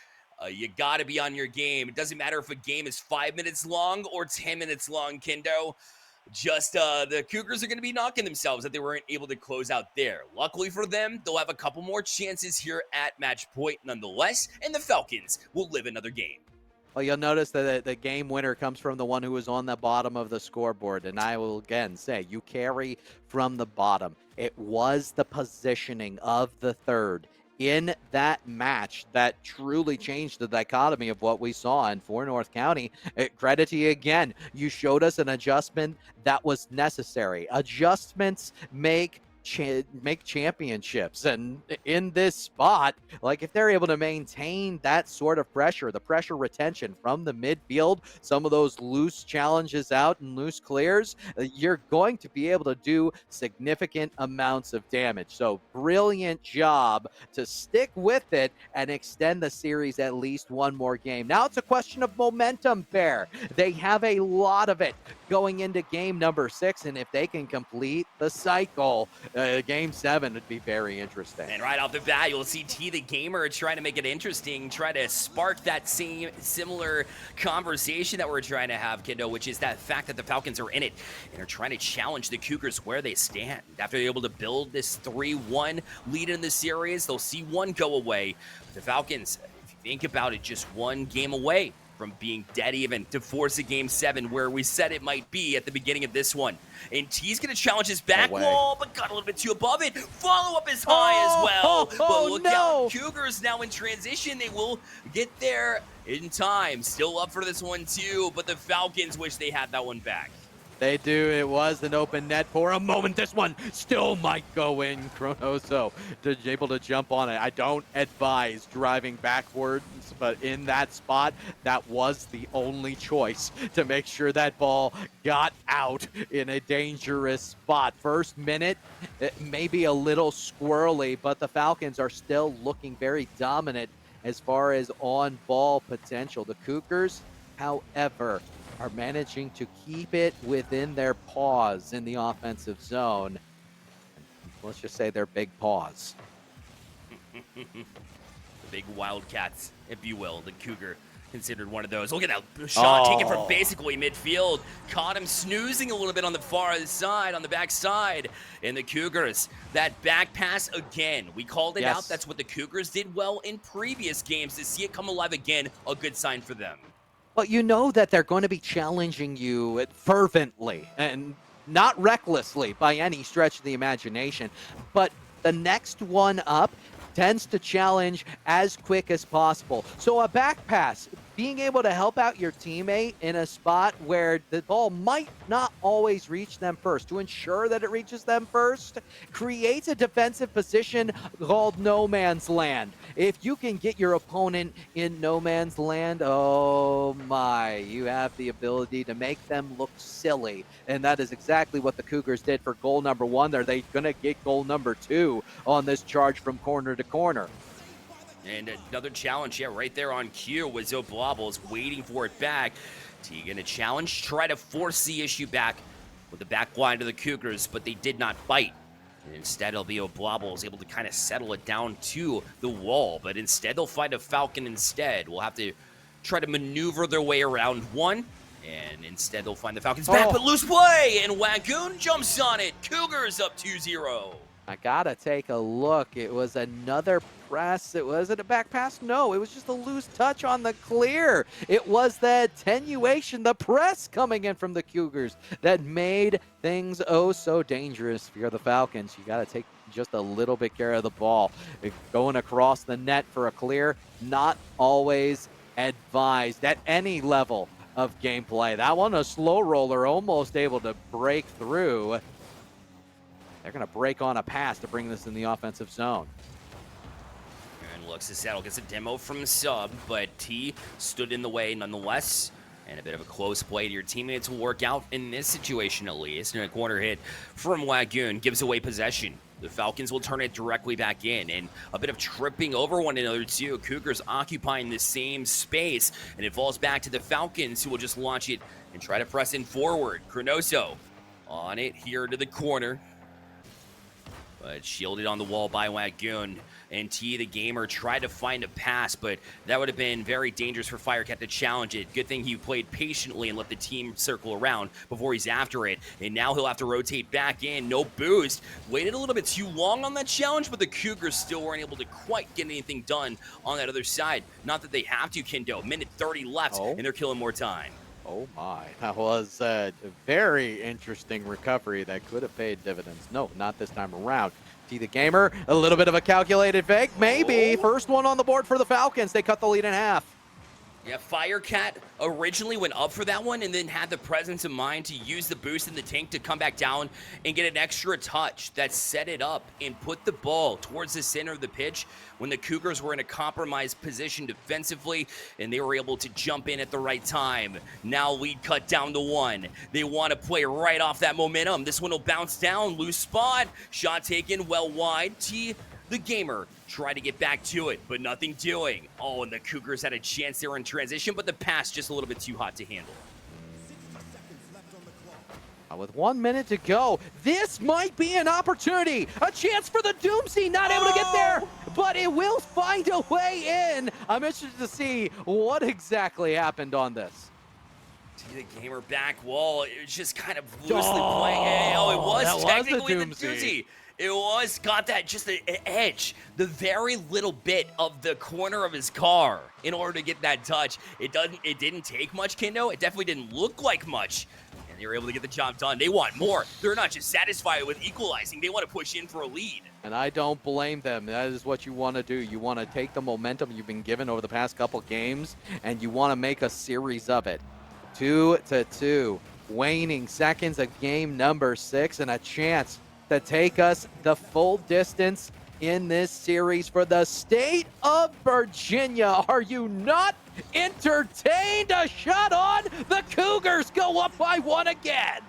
You got to be on your game. It doesn't matter if a game is 5 minutes long or 10 minutes long, Kendo. Just the Cougars are going to be knocking themselves that they weren't able to close out there. Luckily for them, they'll have a couple more chances here at match point nonetheless, and the Falcons will live another game. Well, you'll notice that the game winner comes from the one who was on the bottom of the scoreboard. And I will again say, you carry from the bottom. It was the positioning of the third in that match that truly changed the dichotomy of what we saw. And for North County, credit to you again. You showed us an adjustment that was necessary. Adjustments make championships, and in this spot, like if they're able to maintain that sort of pressure, the pressure retention from the midfield, some of those loose challenges out and loose clears, you're going to be able to do significant amounts of damage. So brilliant job to stick with it and extend the series at least one more game. Now it's a question of momentum there. They have a lot of it going into game number 6, and if they can complete the cycle, game 7 would be very interesting. And right off the bat, you'll see T the Gamer trying to make it interesting, try to spark that similar conversation that we're trying to have, Kendo, which is that fact that the Falcons are in it and are trying to challenge the Cougars where they stand. After they're able to build this 3-1 lead in the series, they'll see one go away. The Falcons, if you think about it, just one game away from being dead even to force a game 7 where we said it might be at the beginning of this one. And T's going to challenge his back wall, but got a little bit too above it. Follow up is high as well. But look out, Cougars now in transition. They will get there in time. Still up for this one too, but the Falcons wish they had that one back. They do. It was an open net for a moment. This one still might go in. Chronoso able to jump on it. I don't advise driving backwards, but in that spot, that was the only choice to make sure that ball got out in a dangerous spot. First minute, it may be a little squirrely, but the Falcons are still looking very dominant as far as on-ball potential. The Cougars, however, are managing to keep it within their paws in the offensive zone. Let's just say they're big paws. The big Wildcats, if you will. The Cougar considered one of those. Look at that shot taken from basically midfield. Caught him snoozing a little bit on the far side, on the back side. And the Cougars, that back pass again. We called it out. That's what the Cougars did well in previous games. To see it come alive again, a good sign for them. But you know that they're going to be challenging you fervently and not recklessly by any stretch of the imagination. But the next one up tends to challenge as quick as possible. So a back pass, being able to help out your teammate in a spot where the ball might not always reach them first, to ensure that it reaches them first, creates a defensive position called no man's land. If you can get your opponent in no man's land, oh my, you have the ability to make them look silly. And that is exactly what the Cougars did for goal number 1. They're going to get goal number 2 on this charge from corner to corner. And another challenge, right there on cue was Oblobbles waiting for it back. T gonna challenge, try to force the issue back with the back line to the Cougars, but they did not bite. And instead, it'll be Oblobbles able to kind of settle it down to the wall, but instead they'll find a Falcon instead. We'll have to try to maneuver their way around one, and instead they'll find the Falcons back, but loose play, and Wagoon jumps on it. Cougars up 2-0. I gotta take a look. It was another press. Was it a back pass? No, it was just a loose touch on the clear. It was the attenuation, the press coming in from the Cougars that made things oh so dangerous for the Falcons. You gotta take just a little bit care of the ball. Going across the net for a clear, not always advised at any level of gameplay. That one, a slow roller, almost able to break through. They're going to break on a pass to bring this in the offensive zone. And looks to settle, gets a demo from Sub, but T stood in the way nonetheless. And a bit of a close play to your teammates will work out in this situation at least. And a corner hit from Wagoon gives away possession. The Falcons will turn it directly back in. And a bit of tripping over one another too. Cougars occupying the same space. And it falls back to the Falcons, who will just launch it and try to press in forward. Chronoso on it here to the corner. But shielded on the wall by Wagoon. And T, the gamer, tried to find a pass, but that would have been very dangerous for Firecat to challenge it. Good thing he played patiently and let the team circle around before he's after it. And now he'll have to rotate back in. No boost. Waited a little bit too long on that challenge, but the Cougars still weren't able to quite get anything done on that other side. Not that they have to, Kendo. Minute 30 left, and they're killing more time. Oh my, that was a very interesting recovery that could have paid dividends. No, not this time around. T the gamer, a little bit of a calculated fake, maybe. First one on the board for the Falcons. They cut the lead in half. Yeah, Firecat originally went up for that one and then had the presence of mind to use the boost in the tank to come back down and get an extra touch that set it up and put the ball towards the center of the pitch when the Cougars were in a compromised position defensively, and they were able to jump in at the right time. Now lead cut down to 1. They want to play right off that momentum. This one will bounce down, loose spot, shot taken well wide. T, the gamer, tried to get back to it, but nothing doing. Oh, and the Cougars had a chance there in transition, but the pass just a little bit too hot to handle. With 1 minute to go, this might be an opportunity. A chance for the Doomsday, not able to get there, but it will find a way in. I'm interested to see what exactly happened on this. See the gamer back wall. It was just kind of loosely playing. Oh, it was technically the Doomsday. It was got that just an edge, the very little bit of the corner of his car in order to get that touch. It didn't take much, Kendo. It definitely didn't look like much. And they were able to get the job done. They want more. They're not just satisfied with equalizing. They want to push in for a lead. And I don't blame them. That is what you want to do. You want to take the momentum you've been given over the past couple games, and you want to make a series of it. 2-2. Waning seconds of game number 6, and a chance to take us the full distance in this series for the state of Virginia. Are you not entertained? A shot on. The Cougars go up by 1 again.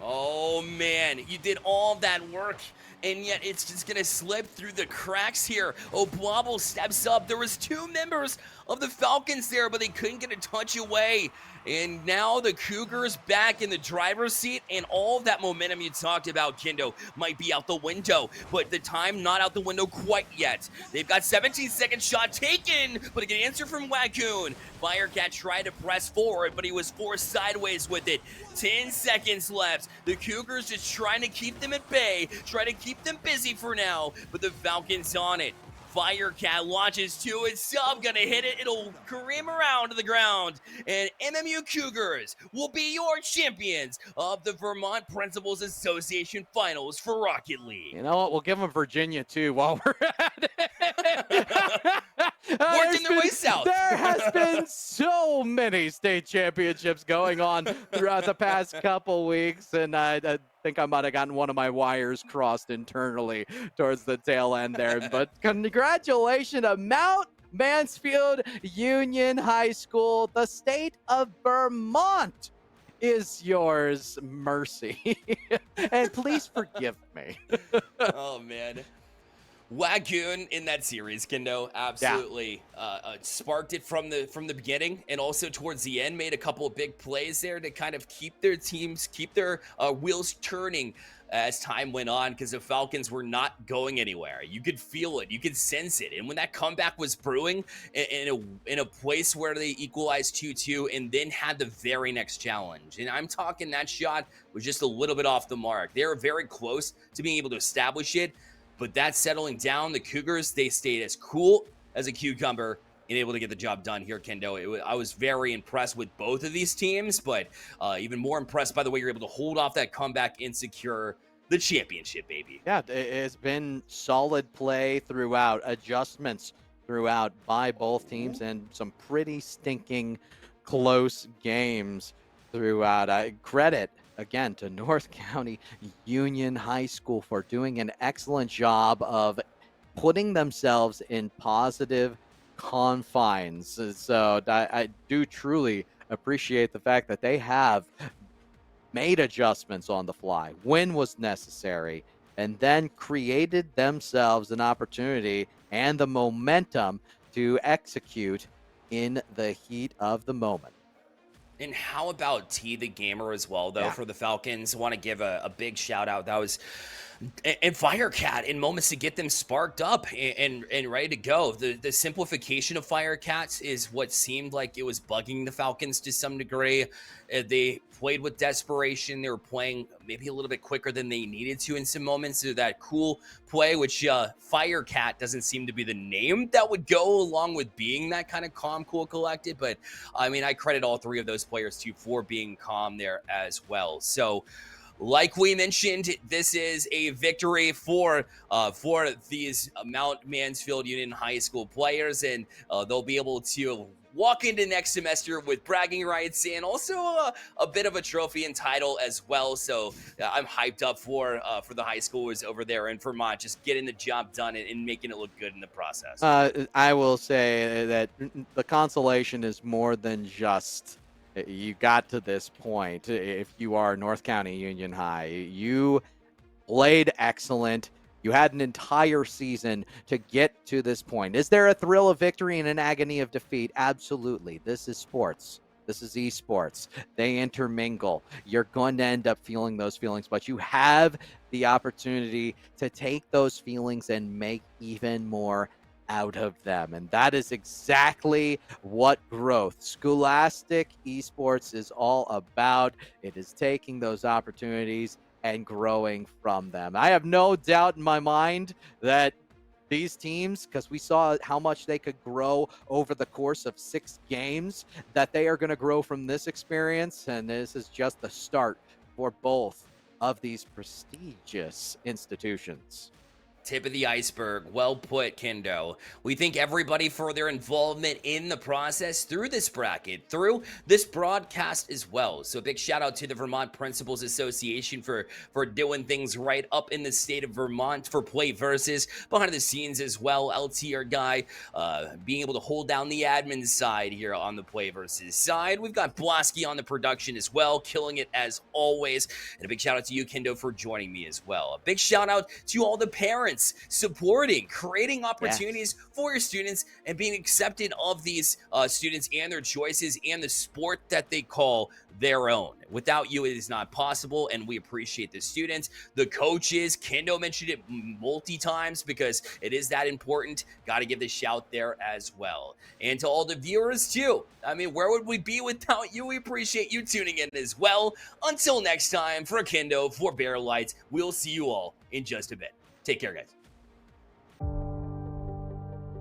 Oh, man. You did all that work, and yet it's just going to slip through the cracks here. Oh, Blobble steps up. There was 2 members of the Falcons there, but they couldn't get a touch away. And now the Cougars back in the driver's seat, and all of that momentum you talked about, Kendo, might be out the window. But the time not out the window quite yet. They've got 17-second shot taken, but a good answer from Wagoon. Firecat tried to press forward, but he was forced sideways with it. 10 seconds left. The Cougars just trying to keep them at bay, trying to keep them busy for now, but the Falcons on it. Firecat launches to it, sub, gonna hit it, it'll careem around to the ground, and MMU Cougars will be your champions of the Vermont Principals Association Finals for Rocket League. You know what, we'll give them Virginia too while we're at it. Working their way south. There has been so many state championships going on throughout the past couple weeks, and I think I might have gotten one of my wires crossed internally towards the tail end there. But congratulations to Mount Mansfield Union High School. The state of Vermont is yours, Mercy. And please forgive me. Oh, man. Wagoon in that series, Kendo, absolutely sparked it from the beginning, and also towards the end made a couple of big plays there to kind of keep their teams, keep their wheels turning as time went on, because the Falcons were not going anywhere. You could feel it, you could sense it, and when that comeback was brewing in a place where they equalized 2-2 and then had the very next challenge, and I'm talking that shot was just a little bit off the mark. They were very close to being able to establish it. But that settling down, the Cougars, they stayed as cool as a cucumber and able to get the job done here, Kendo. I was very impressed with both of these teams, but even more impressed by the way you're able to hold off that comeback and secure the championship, baby. Yeah, it's been solid play throughout, adjustments throughout by both teams, and some pretty stinking close games throughout. Credit again to North County Union High School for doing an excellent job of putting themselves in positive confines. So I do truly appreciate the fact that they have made adjustments on the fly when was necessary, and then created themselves an opportunity and the momentum to execute in the heat of the moment. And how about T, the gamer, as well, though, for the Falcons? I want to give a big shout out. That was And Firecat in moments to get them sparked up and ready to go. The simplification of Firecats is what seemed like it was bugging the Falcons to some degree. They played with desperation. They were playing maybe a little bit quicker than they needed to in some moments. So that cool play, which Firecat doesn't seem to be the name that would go along with being that kind of calm, cool, collected. But I mean, I credit all three of those players too for being calm there as well. So like we mentioned, this is a victory for these Mount Mansfield Union High School players, and they'll be able to walk into next semester with bragging rights and also a bit of a trophy and title as well. So I'm hyped up for the high schoolers over there in Vermont, just getting the job done and making it look good in the process. I will say that the consolation is more than just you got to this point. If you are North County Union High, you played excellent. You had an entire season to get to this point. Is there a thrill of victory and an agony of defeat? Absolutely. This is sports. This is esports. They intermingle. You're going to end up feeling those feelings, but you have the opportunity to take those feelings and make even more out of them. And that is exactly what growth Scholastic Esports is all about. It is taking those opportunities and growing from them. I have no doubt in my mind that these teams, because we saw how much they could grow over the course of 6 games, that they are going to grow from this experience. And this is just the start for both of these prestigious institutions. Tip of the iceberg. Well put, Kendo. We thank everybody for their involvement in the process through this bracket, through this broadcast as well. So a big shout out to the Vermont Principals Association for doing things right up in the state of Vermont for Play Versus, behind the scenes as well. LT, our guy, being able to hold down the admin side here on the Play Versus side. We've got Blasky on the production as well, killing it as always. And a big shout out to you, Kendo, for joining me as well. A big shout out to all the parents supporting, creating opportunities for your students and being accepted of these students and their choices and the sport that they call their own. Without you, it is not possible, and we appreciate the students, the coaches. Kendo mentioned it multi times because it is that important. Got to give the shout there as well. And to all the viewers too. I mean, where would we be without you? We appreciate you tuning in as well. Until next time, for Kendo, for Bear Lights, we'll see you all in just a bit. Take care, guys.